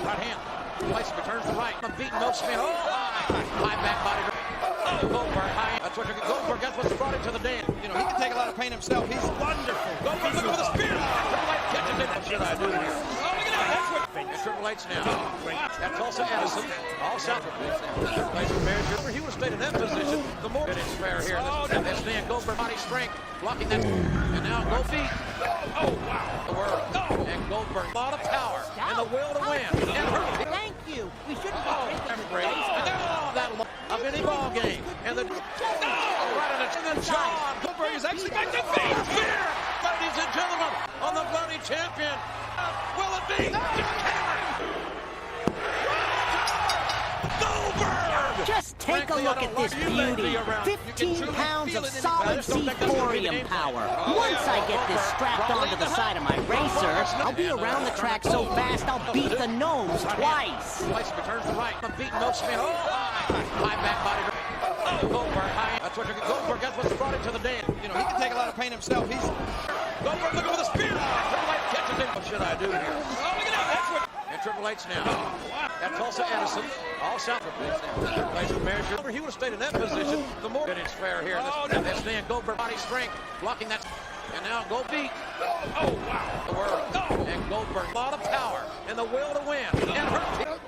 S9: Right hand. Place returns to right. I'm beating no spin. Oh, high back body. Oh, Goldberg. High. That's what you're... Goldberg, that's what's brought him to the dance. You know, he can take a lot of pain himself. He's wonderful. Goldberg looking with a spear. Triple H catches it. What should I do here? Oh, look at that. That's what... And Triple H now. At Tulsa Edison. All south. Remember, he would have stayed in that position. The more it's fair here. That's Dan Goldberg body strength. Blocking that. And now go feet. Oh, wow. The world. And Goldberg. A lot of power. And the will to win. And hurt.
S10: Thank you. We shouldn't be drinking
S9: Great. That'll of any ball game. And the right in the jaw. Goldberg is actually back to feet. Fear, ladies and gentlemen, on the bloody champion. Will it be? Goldberg!
S10: Just take a look at this beauty. 15 pounds of solid C-thorium power. Once I get this strapped onto the side of my racer, I'll be around the track so fast I'll beat the nose twice.
S9: Place returns to right. I'm beating no spin. Oh, high back body. Oh, Goldberg. High. That's what you're... Goldberg, that's what's brought him to the dance. You know, he can take a lot of pain himself. He's... Goldberg looking with a spear. Triple H catches him. What should I do here? Oh, look at that. That's what... And Triple H now. At Tulsa Edison. All south. Remember, he would have stayed in that position. The more it's fair here. That's Dan Goldberg body strength. Blocking that. And now go beat. Oh, wow. The world. And Goldberg. A lot of power. And the will to win. And hurt.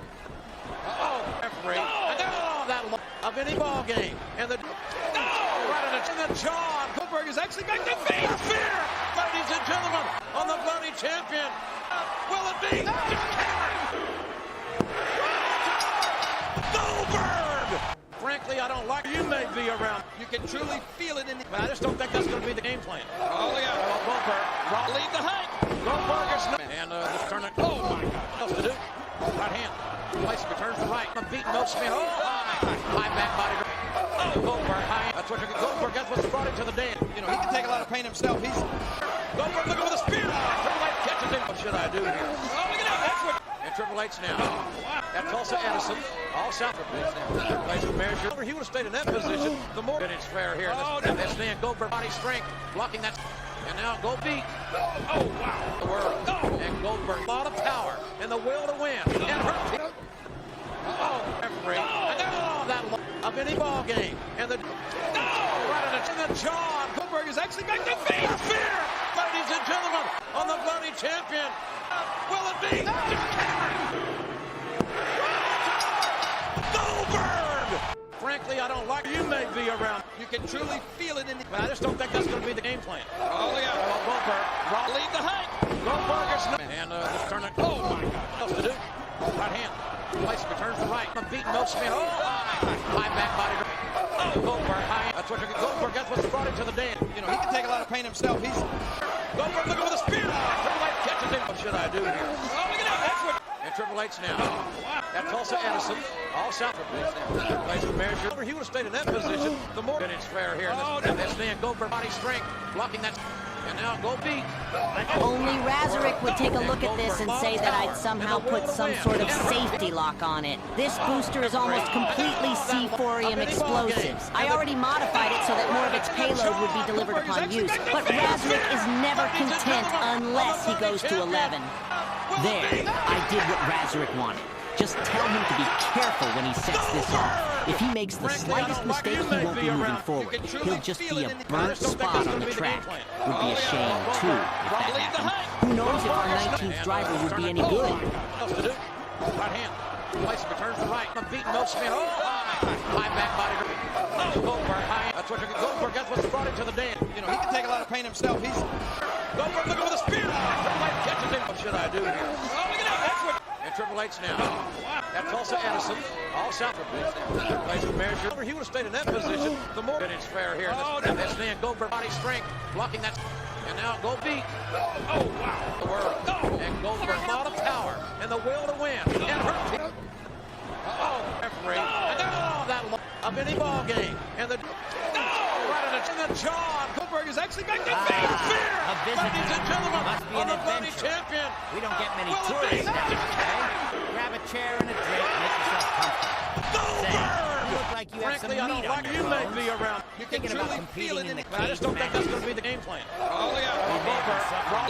S9: Oh, referee. And that'll of any ball game. And the... Right in the jaw. Goldberg is actually back to feet. Fear, ladies and gentlemen, on the bloody champion. Will it be? Goldberg! Frankly, I don't like you may be around. You can truly feel it in the... I just don't think that's going to be the game plan. Oh, yeah. Goldberg. Lead the hike. Goldberg is... And this tournament... Oh, my God. What else to do? Right hand. Place returns to right. I'm beating no spin. Oh, high back body. Oh, Goldberg. High. That's what you're... Goldberg, that's what's brought him to the dance. You know, he can take a lot of pain himself. He's... Goldberg looking with a spear. Triple H catches him. What should I do here? Oh, look at that. That's what... And Triple H now. At Tulsa Edison. All south. Remember, he would have stayed in that position. The more it's fair here. That's Dan Goldberg body strength. Blocking that. And now go beat. Oh, wow. The world. And Goldberg. A lot of power. And the will to win. And hurt. Oh, referee. And that'll of any ball game. And the... Right in the jaw. Goldberg is actually back to feet. Fear, ladies and gentlemen, on the bloody champion. Will it be? Goldberg! Frankly, I don't like you may be around. You can truly feel it in the... I just don't think that's going to be the game plan. Oh, yeah. Goldberg. Lead the hike. Goldberg is... And this tournament... Oh, my God. What else to do? Right hand. Place returns to right. I'm beating no spin. Oh, high back body. Oh, Goldberg. High. That's what you're... Goldberg, that's what's brought him to the dance. You know, he can take a lot of pain himself. He's... Goldberg looking with a spear. Triple H catches him. What should I do here? Oh, look at that. That's what... And Triple H now. At Tulsa Edison. All south. Remember, he would have stayed in that position. The more it's fair here. That's Dan Goldberg body strength. Blocking that. And now go beat.
S10: Only Razorek would take a look at this and say that I'd somehow put some sort of safety lock on it. This booster is almost completely C-thorium explosives. I already modified it so that more of its payload would be delivered upon use, but Razorek is never content unless he goes to 11. There, I did what Razorek wanted. Just tell him to be careful when he sets this off. If he makes the slightest mistake, he won't be moving forward. He'll just be a burnt spot on the track. Would be a shame, too, if that happened. Who knows if our 19th driver would be any good.
S9: Right hand. Place returns to right. I'm beating no spin. Oh, high back body. Oh, Goldberg. High. That's what you're... Goldberg, that's what's brought him to the dance. You know, he can take a lot of pain himself. He's... Goldberg looking with a spear. Triple H catches him. What should I do here? Oh, look at that. That's what... And Triple H now. At Tulsa Edison. All south. Remember, he would have stayed in that position. The more it's fair here. That's Dan Goldberg body strength. Blocking that. And now go beat. Oh, wow. The world. And Goldberg. A lot of power. And the will to win. And hurt. Oh, referee. And that'll of any ball game. And the... Right in the jaw. Goldberg is actually back to feet. Fear, ladies and gentlemen, on the bloody champion.
S10: We don't get many tourists down here, okay? Grab a chair and a drink, make yourself comfortable.
S9: Goldberg!
S10: You look like like you have some
S9: Frankly, I
S10: meat
S9: don't
S10: on
S9: like
S10: your
S9: you may
S10: bones.
S9: be around. You can
S10: Thinking about
S9: truly feel it
S10: competing in the
S9: but I just don't think that's going to be the game plan. Oh, yeah. Goldberg,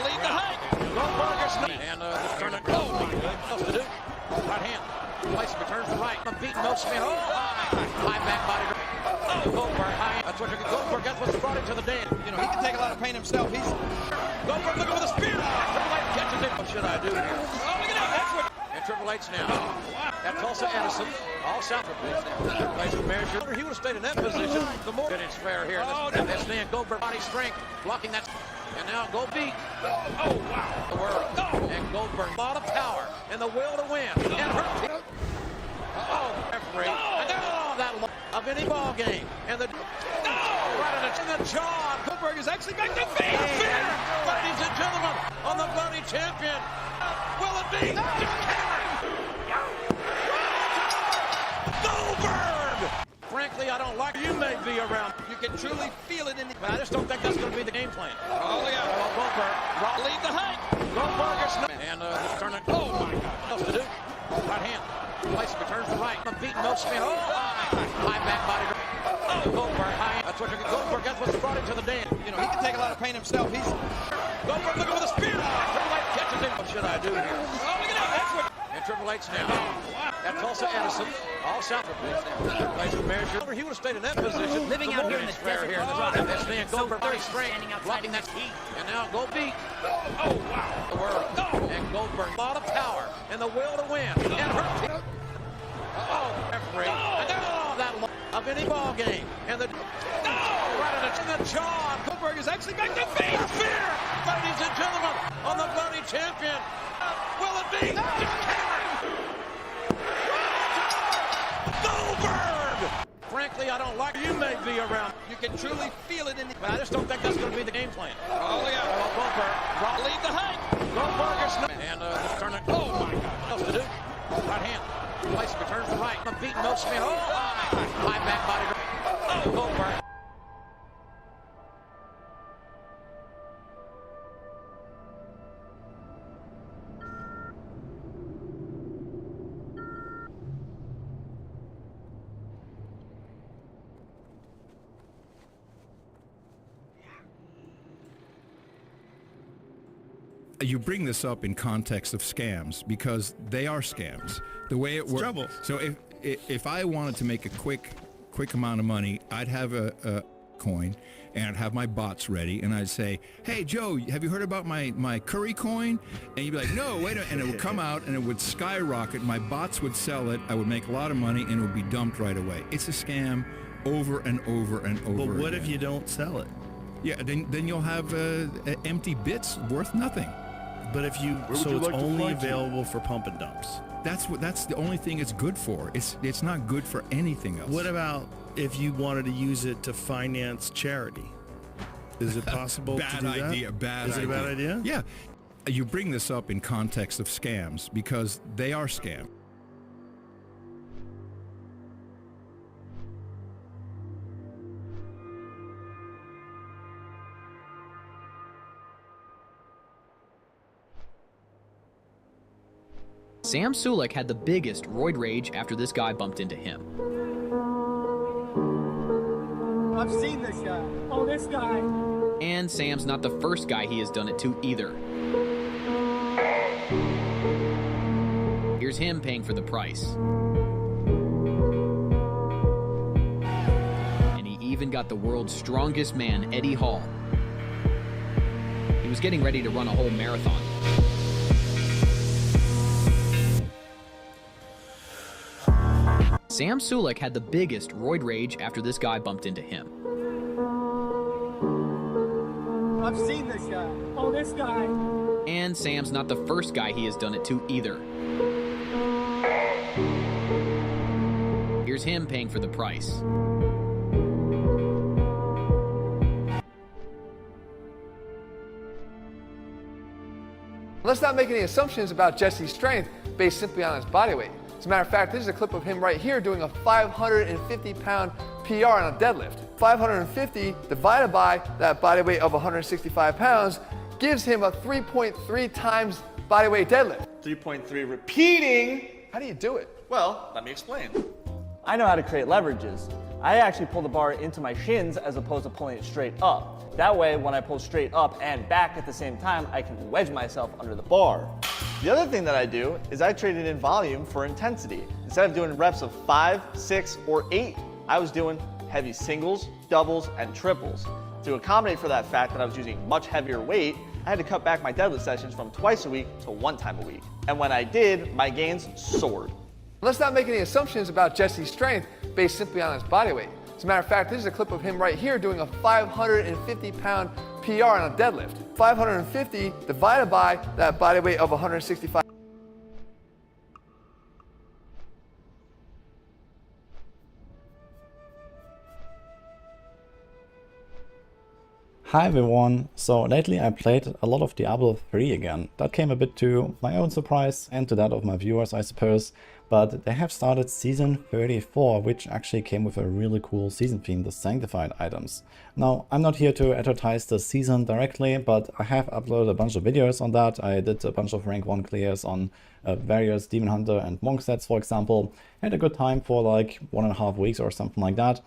S9: lead the hike. Goldberg is and this tournament. Oh, my goodness. What else to do? Right hand. Place returns to right. I'm beating no spin. Oh, high back body. Oh, Goldberg, high. That's what you're Goldberg. That's what's brought him to the den. You know, he can take a lot of pain himself. He's Goldberg looking for the spear. Triple H catches it. What should I do here? Oh, look at that. That's what. And Triple H now. At Tulsa Edison. All south of this now. Place of measure. He would have stayed in that position. The more it's fair here. This man, Goldberg, body strength, blocking that. And now Gold beat. Oh, wow. The world. And Goldberg, a lot of power and the will to win. And her. Oh, referee. And that of any ball game. And the right in the jaw. Goldberg is actually back to feet. Ladies and gentlemen, on the bloody champion. Will it be? Goldberg! Frankly, I don't like you may be around. You can truly feel it in the... I just don't think that's going to be the game plan. Oh, yeah. Goldberg, lead the hike. Goldberg is... And this tournament... Oh, my God. What else to do? Right hand. Place returns to right. I'm beating no spin. Oh, high back body. Oh, Goldberg, high. That's what you're Goldberg. That's what's brought him to the den. You know, he can take a lot of pain himself. He's Goldberg looking for the spear. Triple H catches it. What should I do here? Oh, look at that. That's what. And Triple H now. At Tulsa Edison. All south of this now. Place of measure. He would have stayed in that position.
S10: Living out here in the desert.
S9: Here. This man, Goldberg, body strength, blocking that heat. And now Gold beat. Oh, wow. The world. And Goldberg, a lot of power and the will to win. And her. Oh, referee. And that of any ball game. And the right in the jaw. Goldberg is actually back to feet. Fear, ladies and gentlemen, on the bloody champion. Will it be? Goldberg! Frankly, I don't like you may be around. You can truly feel it in the... I just don't think that's going to be the game plan. Oh, yeah. Goldberg, lead the hike. Goldberg is... And this tournament... Oh, my God. What else to do? Right hand. Place returns to right. I'm beating no spin. Oh, high back body. Oh, Goldberg.
S11: You bring this up in context of scams because they are scams. The way it works.
S12: Trouble.
S11: So if I wanted to make a quick amount of money, I'd have a coin and I'd have my bots ready and I'd say, "Hey Joe, have you heard about my curry coin?" And you'd be like, "No, wait a minute." And it would come out and it would skyrocket. My bots would sell it. I would make a lot of money and it would be dumped right away. It's a scam over and over and over.
S12: But what
S11: again.
S12: if you don't sell it?
S11: Yeah, then you'll have empty bits worth nothing.
S12: But if you, so it's only available for pump and dumps.
S11: That's the only thing it's good for. It's not good for anything else.
S12: What about if you wanted to use it to finance charity? Is it possible to do that?
S11: Bad idea.
S12: Is it a bad idea?
S11: Yeah. You bring this up in context of scams because they are scams.
S13: Sam Sulek had the biggest roid rage after this guy bumped into him.
S14: I've seen this guy. Oh, this guy.
S13: And Sam's not the first guy he has done it to either. Here's him paying for the price. And he even got the world's strongest man, Eddie Hall. He was getting ready to run a whole marathon. Sam Sulek had the biggest roid rage after this guy bumped into him.
S14: I've seen this guy. Oh, this guy.
S13: And Sam's not the first guy he has done it to either. Here's him paying for the price.
S15: Let's not make any assumptions about Jesse's strength based simply on his body weight. As a matter of fact, this is a clip of him right here doing a 550-pound PR on a deadlift. 550 divided by that body weight of 165 pounds gives him a 3.3 times body weight deadlift.
S16: 3.3 repeating.
S15: How do you do it?
S16: Well, let me explain. I know how to create leverages. I actually pull the bar into my shins as opposed to pulling it straight up. That way, when I pull straight up and back at the same time, I can wedge myself under the bar. The other thing that I do is I traded in volume for intensity. Instead of doing reps of 5, 6, or 8, I was doing heavy singles, doubles, and triples. To accommodate for that fact that I was using much heavier weight, I had to cut back my deadlift sessions from twice a week to 1 time a week. And when I did, my gains soared.
S15: Let's not make any assumptions about Jesse's strength based simply on his body weight. As a matter of fact, this is a clip of him right here doing a 550-pound PR on a deadlift. 550 divided by that body weight of 165.
S17: Hi everyone, so lately I played a lot of Diablo 3 again. That came a bit to my own surprise and to that of my viewers, I suppose, but they have started season 34, which actually came with a really cool season theme, the Sanctified items. Now, I'm not here to advertise the season directly, but I have uploaded a bunch of videos on that. I did a bunch of rank 1 clears on various Demon Hunter and Monk sets, for example. Had a good time for like 1.5 weeks or something like that.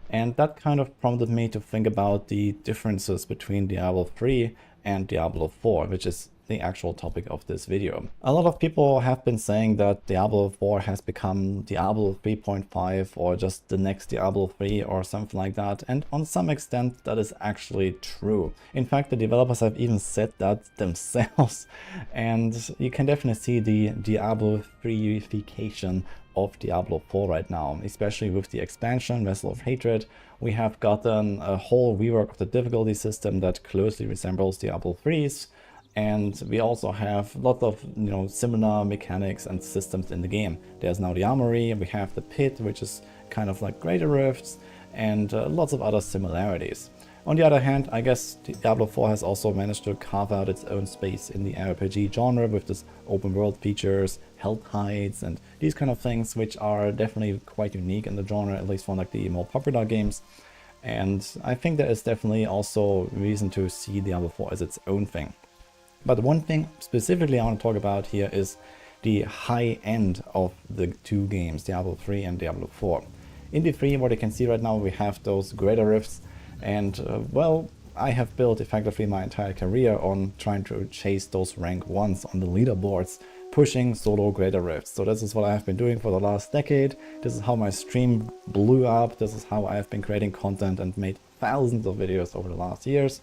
S17: And that kind of prompted me to think about the differences between Diablo 3 and Diablo 4, which is the actual topic of this video. A lot of people have been saying that Diablo 4 has become Diablo 3.5 or just the next Diablo 3 or something like that, and on some extent that is actually true. In fact, the developers have even said that themselves, and you can definitely see the Diablo 3ification of Diablo 4 right now, especially with the expansion Vessel of Hatred. We have gotten a whole rework of the difficulty system that closely resembles Diablo 3's, and we also have lots of similar mechanics and systems in the game. There's now the armory, we have the pit, which is kind of like Greater Rifts, and lots of other similarities. On the other hand, I guess Diablo 4 has also managed to carve out its own space in the RPG genre with this open world features, health heights, and these kind of things, which are definitely quite unique in the genre, at least for like the more popular games. And I think there is definitely also reason to see Diablo 4 as its own thing. But one thing specifically I want to talk about here is the high end of the two games, Diablo 3 and Diablo 4. In the 3, what you can see right now, we have those Greater Rifts. And well, I have built effectively my entire career on trying to chase those rank 1s on the leaderboards, pushing solo Greater Rifts. So this is what I have been doing for the last decade. This is how my stream blew up. This is how I have been creating content and made thousands of videos over the last years.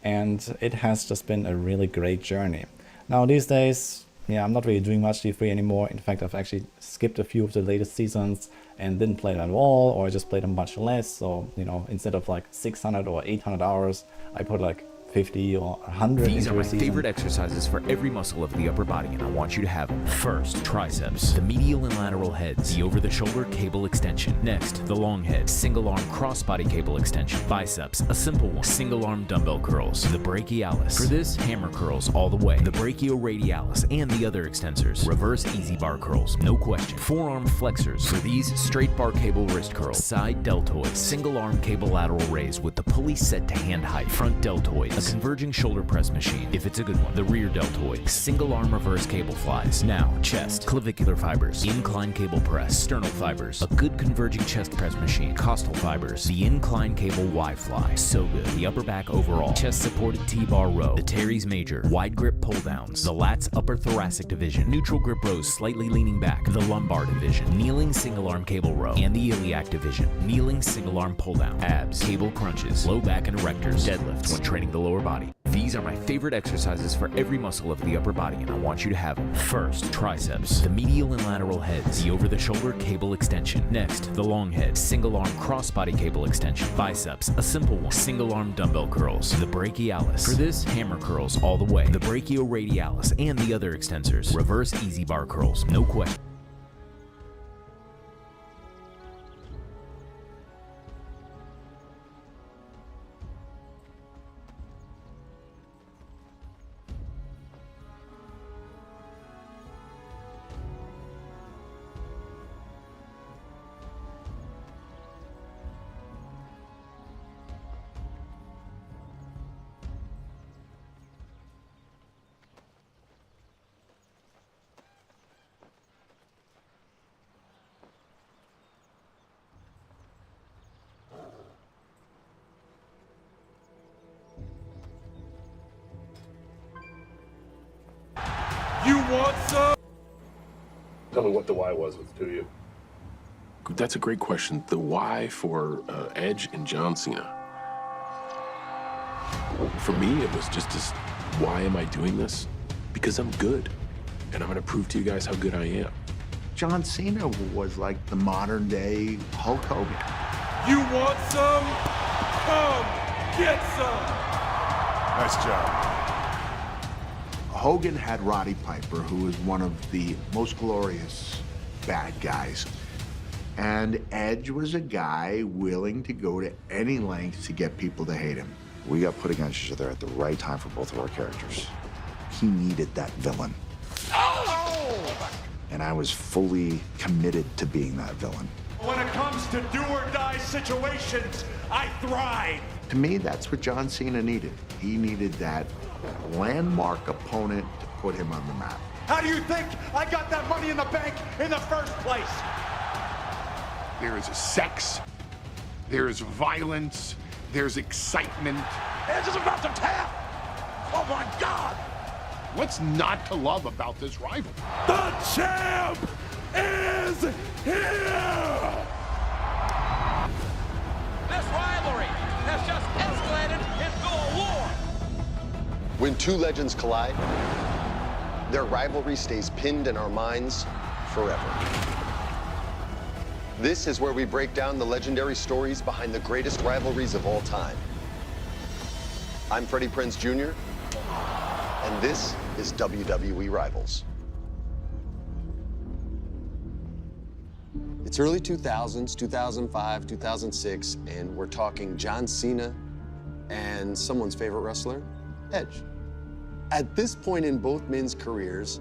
S17: And it has just been a really great journey. Now these days, yeah, I'm not really doing much D3 anymore. In fact, I've actually skipped a few of the latest seasons and didn't play them at all, or I just played them much less. So, instead of like 600 or 800 hours, I put like 50 or 100
S18: These
S17: into
S18: are my
S17: a season.
S18: favorite exercises for every muscle of the upper body, and I want you to have them. First, triceps, the medial and lateral heads, the over-the-shoulder cable extension. Next, the long head, single-arm cross-body cable extension. Biceps, a simple one, single-arm dumbbell curls. The brachialis. For this, hammer curls all the way. The brachioradialis and the other extensors. Reverse easy bar curls, no question. Forearm flexors. For these, straight bar cable wrist curls. Side deltoids, single-arm cable lateral raise with the pulley set to hand height. Front deltoids. A converging shoulder press machine, if it's a good one. The rear deltoid, single arm reverse cable flies. Now, chest, clavicular fibers, incline cable press, sternal fibers, a good converging chest press machine, costal fibers, the incline cable Y fly, so good. The upper back overall, chest supported T-bar row, the teres major, wide grip pull downs, the lats upper thoracic division, neutral grip rows slightly leaning back, the lumbar division, kneeling single arm cable row, and the iliac division, kneeling single arm pull down, abs, cable crunches, low back and erectors, deadlifts when training the lower body. These are my favorite exercises for every muscle of the upper body, and I want you to have them. First, triceps, the medial and lateral heads, the over-the-shoulder cable extension. Next, the long head, single-arm cross-body cable extension. Biceps, a simple one, single-arm dumbbell curls. The brachialis. For this, hammer curls all the way. The brachioradialis and the other extensors. Reverse easy bar curls, no question.
S3: want some?
S19: Tell me what the why was with the two of you.
S20: That's a great question. The why for Edge and John Cena. For me, it was just this, why am I doing this? Because I'm good. And I'm gonna prove to you guys how good I am.
S21: John Cena was like the modern day Hulk Hogan.
S3: You want some? Come get some.
S19: Nice job.
S21: Hogan had Roddy Piper, who was one of the most glorious bad guys. And Edge was a guy willing to go to any length to get people to hate him.
S22: We got put against each other at the right time for both of our characters. He needed that villain.
S3: Oh!
S22: And I was fully committed to being that villain.
S3: When it comes to do-or-die situations, I thrive.
S21: To me, that's what John Cena needed. He needed that landmark opponent to put him on the map.
S3: How do you think I got that money in the bank in the first place?
S4: There is sex, there's violence, there's excitement.
S3: Edge is about to tap! Oh my God!
S4: What's not to love about this rival?
S3: The champ is here!
S9: This rivalry has just escalated into a war.
S23: When two legends collide, their rivalry stays pinned in our minds forever. This is where we break down the legendary stories behind the greatest rivalries of all time. I'm Freddie Prinze Jr., and this is WWE Rivals. It's early 2000s, 2005, 2006, and we're talking John Cena and someone's favorite wrestler, Edge. At this point in both men's careers,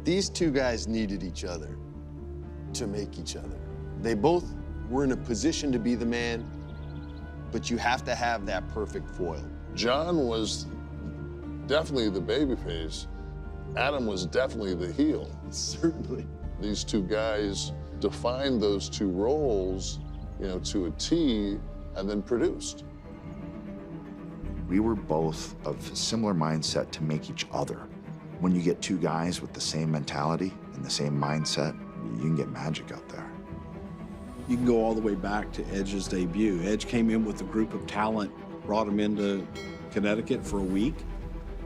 S23: these two guys needed each other to make each other. They both were in a position to be the man, but you have to have that perfect foil.
S24: John was definitely the babyface. Adam was definitely the heel.
S23: Certainly.
S24: These two guys defined those two roles, to a T, and then produced.
S22: We were both of similar mindset to make each other. When you get two guys with the same mentality and the same mindset, you can get magic out there.
S25: You can go all the way back to Edge's debut. Edge came in with a group of talent, brought him into Connecticut for a week,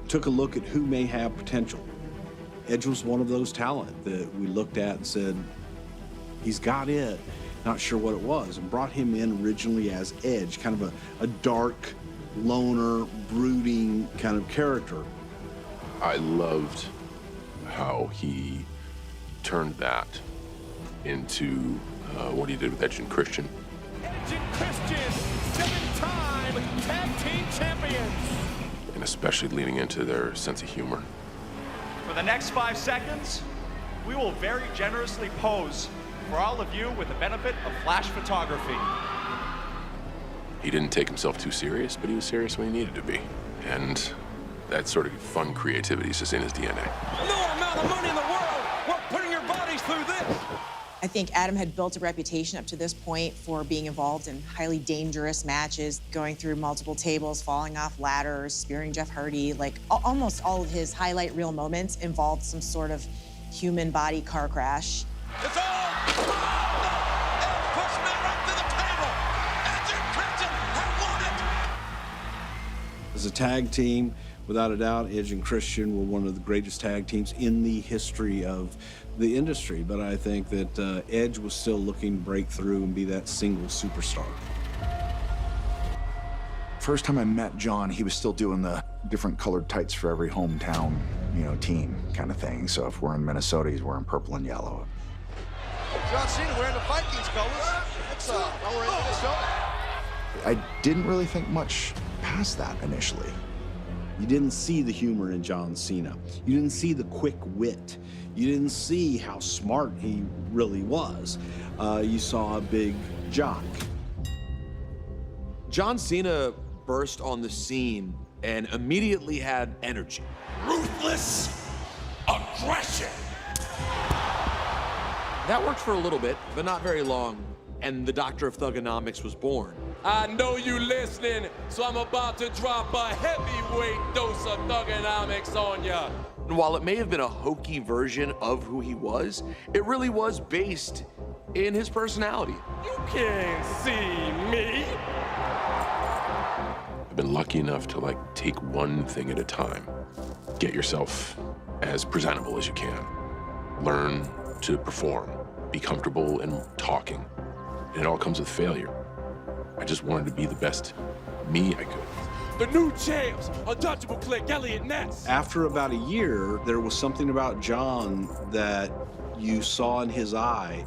S25: took a look at who may have potential. Edge was one of those talent that we looked at and said, he's got it, not sure what it was, and brought him in originally as Edge, kind of a dark, loner, brooding kind of character.
S20: I loved how he turned that into what he did with Edge and Christian.
S3: Edge and Christian, 7-time tag team champions.
S20: And especially leaning into their sense of humor.
S26: For the next 5 seconds, we will very generously pose for all of you with the benefit of flash photography.
S20: He didn't take himself too serious, but he was serious when he needed to be. And that sort of fun creativity is just in his DNA.
S9: No amount of money in the world worth putting your bodies through this.
S27: I think Adam had built a reputation up to this point for being involved in highly dangerous matches, going through multiple tables, falling off ladders, spearing Jeff Hardy. Like almost all of his highlight reel moments involved some sort of human body car crash.
S9: It's all. Push me right to the table. Edge and Christian have won it.
S25: As a tag team, without a doubt, Edge and Christian were one of the greatest tag teams in the history of the industry, but I think that Edge was still looking to break through and be that single superstar.
S22: First time I met John, he was still doing the different colored tights for every hometown, team kind of thing. So if we're in Minnesota, he's wearing purple and yellow.
S9: John Cena wearing the Vikings colors. That's while we're in Minnesota.
S22: I didn't really think much past that initially.
S25: You didn't see the humor in John Cena. You didn't see the quick wit. You didn't see how smart he really was. You saw a big jock.
S28: John Cena burst on the scene and immediately had energy.
S3: Ruthless aggression.
S28: That worked for a little bit, but not very long, and the Doctor of Thugonomics was born.
S29: I know you listening, so I'm about to drop a heavyweight dose of thugonomics on ya.
S28: And while it may have been a hokey version of who he was, it really was based in his personality.
S3: You can't see me.
S20: I've been lucky enough to like take one thing at a time. Get yourself as presentable as you can. Learn to perform. Be comfortable in talking. And it all comes with failure. I just wanted to be the best me I could.
S3: The new champs, untouchable click, Elliot Ness.
S25: After about a year, there was something about John that you saw in his eye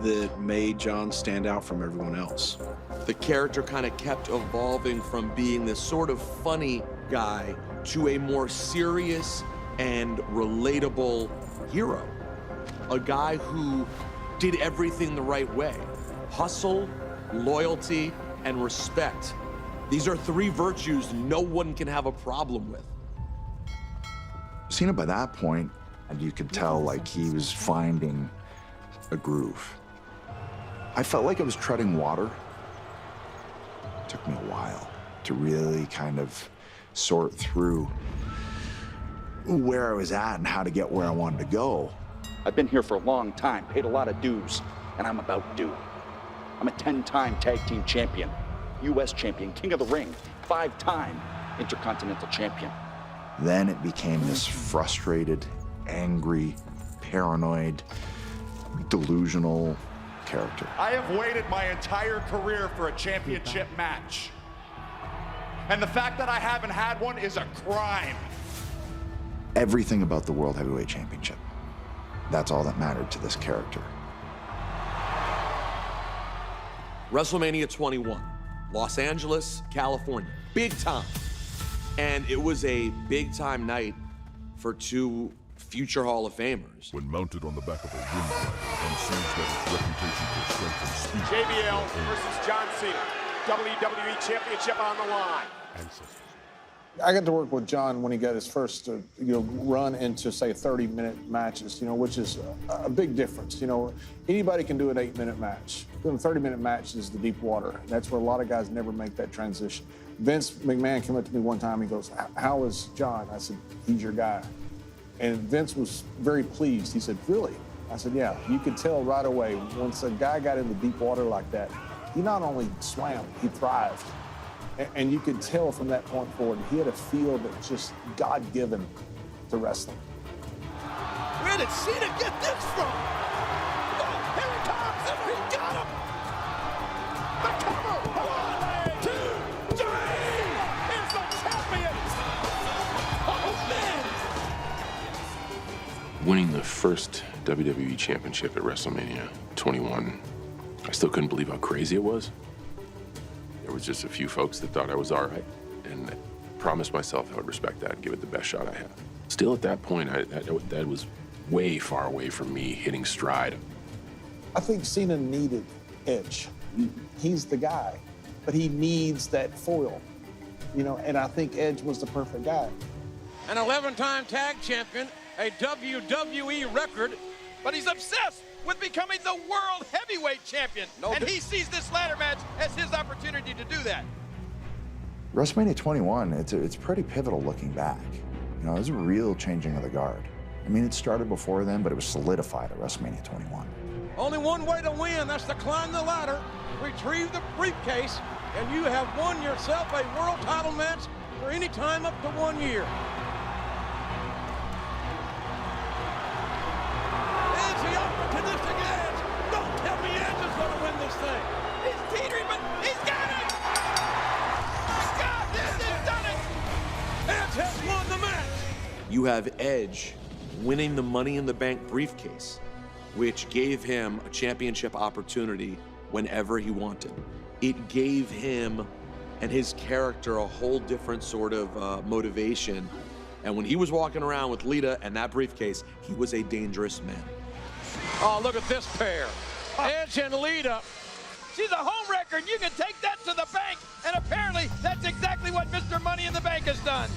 S25: that made John stand out from everyone else.
S28: The character kind of kept evolving from being this sort of funny guy to a more serious and relatable hero. A guy who did everything the right way. Hustle, loyalty, and respect. These are three virtues no one can have a problem with.
S22: Cena by that point, and you could tell like he was finding a groove. I felt like I was treading water. It took me a while to really kind of sort through where I was at and how to get where I wanted to go.
S1: I've been here for a long time, paid a lot of dues, and I'm about due. I'm a 10-time tag team champion, US champion, king of the ring, 5-time intercontinental champion.
S22: Then it became this frustrated, angry, paranoid, delusional character.
S2: I have waited my entire career for a championship match. And the fact that I haven't had one is a crime.
S22: Everything about the World Heavyweight Championship. That's all that mattered to this character.
S28: WrestleMania 21, Los Angeles, California, big time. And it was a big time night for two future Hall of Famers.
S19: When mounted on the back of a ring fighter, one sees that its reputation for strength and speed.
S5: JBL versus John Cena. WWE Championship on the line.
S6: I got to work with John when he got his first run into, say, 30-minute matches, which is a big difference. Anybody can do an 8-minute match. Doing a 30-minute match is the deep water. That's where a lot of guys never make that transition. Vince McMahon came up to me one time, he goes, "How is John?" I said, "He's your guy." And Vince was very pleased. He said, "Really?" I said, "Yeah." You could tell right away, once a guy got in the deep water like that, he not only swam, he thrived. And you could tell from that point forward, he had a feel that's just God-given to wrestling.
S9: Where did Cena get this from? Oh, here he comes, and he got him! The cover! 1, 2, 3! Here's the champion! Oh, man!
S20: Winning the first WWE Championship at WrestleMania 21, I still couldn't believe how crazy it was. There was just a few folks that thought I was all right, and I promised myself I would respect that and give it the best shot I had. Still at that point, that was way far away from me hitting stride.
S6: I think Cena needed Edge. He's the guy, but he needs that foil, and I think Edge was the perfect guy.
S9: An 11-time tag champion, a WWE record, but he's obsessed with becoming the world heavyweight champion. And he sees this ladder match as his opportunity to do that.
S22: WrestleMania 21, it's pretty pivotal looking back. It was a real changing of the guard. I mean, it started before then, but it was solidified at WrestleMania 21.
S9: Only one way to win, that's to climb the ladder, retrieve the briefcase, and you have won yourself a world title match for any time up to 1 year. It's the opportunistic Edge. Don't tell me Edge is going to win this thing. He's teetering, but he's got it! My God, this has done it! Edge has won the match.
S28: You have Edge winning the Money in the Bank briefcase, which gave him a championship opportunity whenever he wanted. It gave him and his character a whole different sort of motivation. And when he was walking around with Lita and that briefcase, he was a dangerous man.
S9: Oh, look at this pair. Edge and Lita. She's a home record. You can take that to the bank. And apparently, that's exactly what Mr. Money in the Bank has done.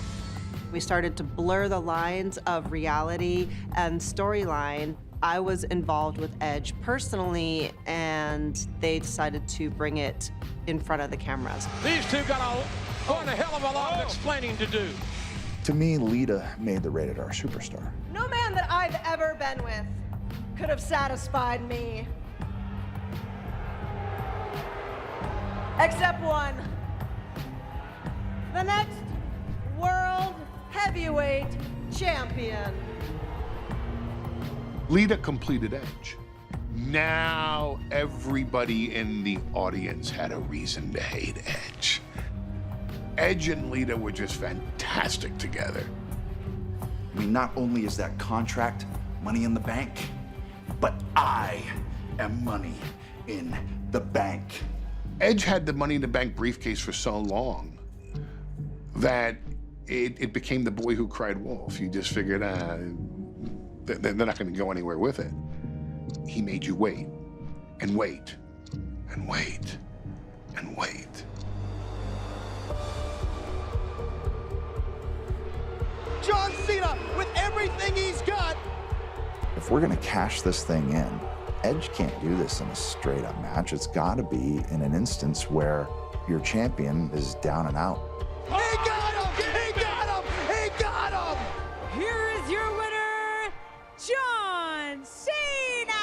S7: We started to blur the lines of reality and storyline. I was involved with Edge personally, and they decided to bring it in front of the cameras.
S9: These two got a hell of a lot of explaining to do.
S22: To me, Lita made the Rated R superstar.
S8: No man that I've ever been with could have satisfied me. Except one. The next World Heavyweight Champion.
S3: Lita completed Edge. Now everybody in the audience had a reason to hate Edge. Edge and Lita were just fantastic together.
S1: I mean, not only is that contract money in the bank, but I am money in the bank.
S3: Edge had the Money in the Bank briefcase for so long that it became the boy who cried wolf. You just figured, they're not going to go anywhere with it. He made you wait, and wait, and wait, and wait.
S9: John Cena with everything he's got.
S22: If we're gonna cash this thing in, Edge can't do this in a straight up match. It's gotta be in an instance where your champion is down and out.
S9: He got him! He got him! He got him!
S10: Here is your winner, John Cena!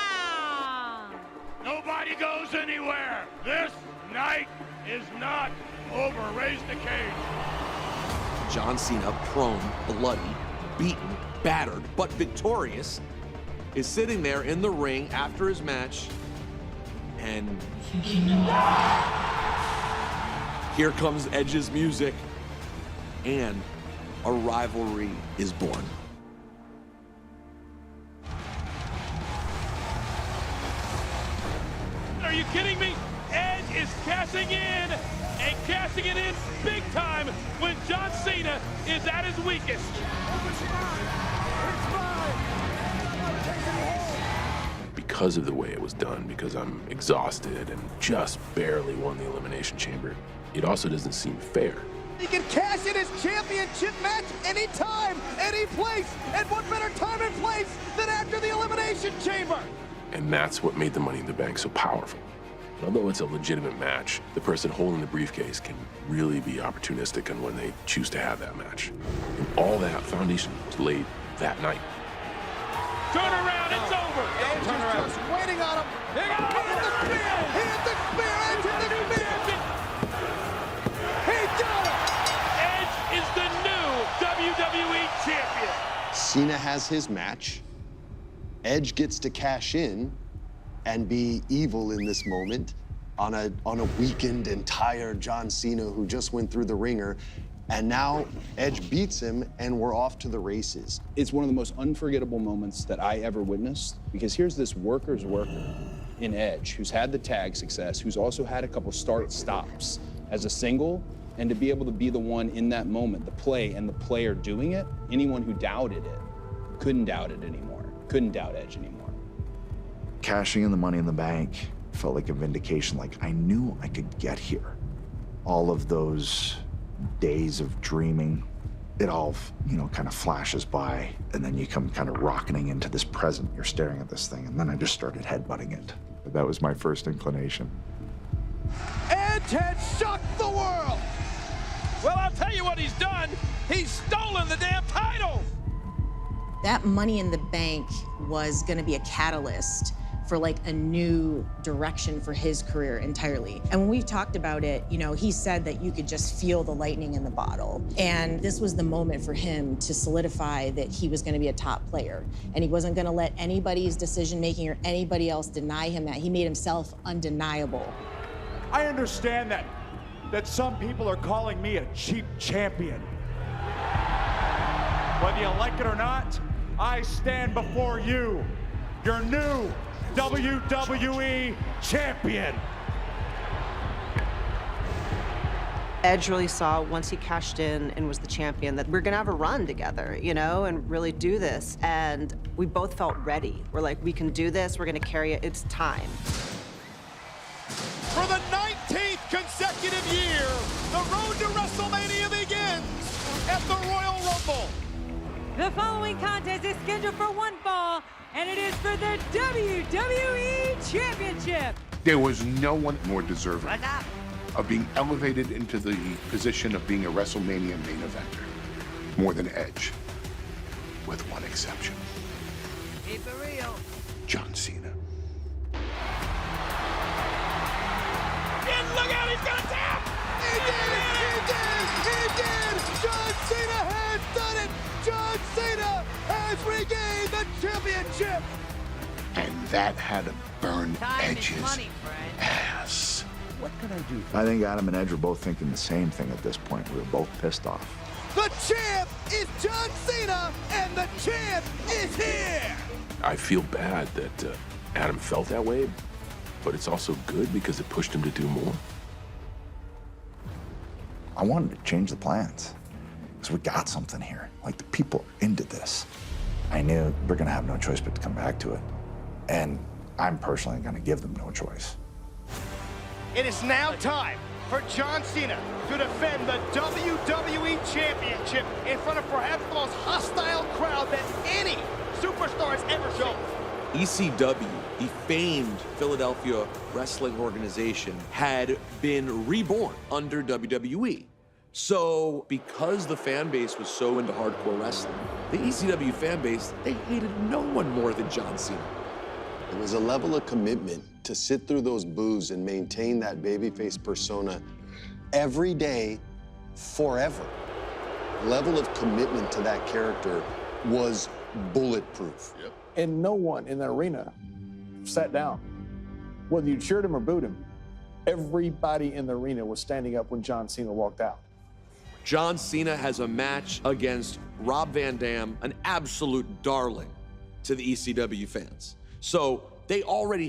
S5: Nobody goes anywhere. This night is not over. Raise the cage.
S28: John Cena, prone, bloody, beaten, battered, but victorious, is sitting there in the ring after his match, and here comes Edge's music, and a rivalry is born.
S5: Are you kidding me? Edge is cashing in, and cashing it in big time when John Cena is at his weakest.
S20: Because of the way it was done, because I'm exhausted and just barely won the Elimination Chamber, it also doesn't seem fair.
S9: He can cash in his championship match anytime, any place, and what better time and place than after the Elimination Chamber?
S20: And that's what made the Money in the Bank so powerful. Although it's a legitimate match, the person holding the briefcase can really be opportunistic on when they choose to have that match. And all that foundation was laid that night.
S5: Turn around, it's over.
S9: Edge is just waiting on him. He hit the spear. He hit the spear. Edge hit the spear. He got him.
S5: Edge is the new WWE champion.
S23: Cena has his match. Edge gets to cash in and be evil in this moment on a weakened and tired John Cena who just went through the ringer. And now Edge beats him, and we're off to the races.
S11: It's one of the most unforgettable moments that I ever witnessed, because here's this worker's worker in Edge who's had the tag success, who's also had a couple start-stops as a single, and to be able to be the one in that moment, the play and the player doing it, anyone who doubted it couldn't doubt it anymore, couldn't doubt Edge anymore.
S22: Cashing in the Money in the Bank felt like a vindication, like I knew I could get here. All of those days of dreaming, it all, kind of flashes by, and then you come kind of rocketing into this present. You're staring at this thing, and then I just started headbutting it. That was my first inclination.
S9: Edge had shocked the world.
S5: Well, I'll tell you what he's done. He's stolen the damn title.
S27: That Money in the Bank was going to be a catalyst for like a new direction for his career entirely. And when we've talked about it, he said that you could just feel the lightning in the bottle. And this was the moment for him to solidify that he was going to be a top player. And he wasn't going to let anybody's decision-making or anybody else deny him that. He made himself undeniable.
S2: I understand that some people are calling me a cheap champion. Whether you like it or not, I stand before you, your new WWE champion.
S7: Edge really saw, once he cashed in and was the champion, that we're gonna have a run together, and really do this. And we both felt ready. We're like, we can do this, we're gonna carry it, it's time.
S9: For the 19th consecutive year, the road to WrestleMania begins at the Royal Rumble.
S10: The following contest is scheduled for one fall, and it is for the WWE Championship.
S3: There was no one more deserving of being elevated into the position of being a WrestleMania main eventer. more than Edge, with one exception.
S12: Keep it real.
S3: John Cena.
S9: And look out, he's gonna tap!
S12: He did! John Cena has done it! John Cena has regained the championship!
S3: And that had to burn
S12: Time
S3: Edge's
S12: is money, friend.
S3: ass.
S12: What can I do?
S22: I think Adam and Edge were both thinking the same thing at this point. We were both pissed off.
S12: The champ is John Cena, and the champ is here!
S20: I feel bad that Adam felt that way, but it's also good because it pushed him to do more.
S22: I wanted to change the plans because we got something here. Like, the people are into this. I knew we're gonna have no choice but to come back to it. And I'm personally gonna give them no choice.
S12: It is now time for John Cena to defend the WWE Championship in front of perhaps the most hostile crowd that any superstar has ever shown.
S28: ECW, the famed Philadelphia wrestling organization, had been reborn under WWE. So, because the fan base was so into hardcore wrestling, the ECW fan base, they hated no one more than John Cena.
S23: It was a level of commitment to sit through those boos and maintain that babyface persona every day, forever. Level of commitment to that character was bulletproof.
S24: Yep.
S6: And no one in the arena sat down. Whether you cheered him or booed him, everybody in the arena was standing up when John Cena walked out.
S28: John Cena has a match against Rob Van Dam, an absolute darling to the ECW fans. So they already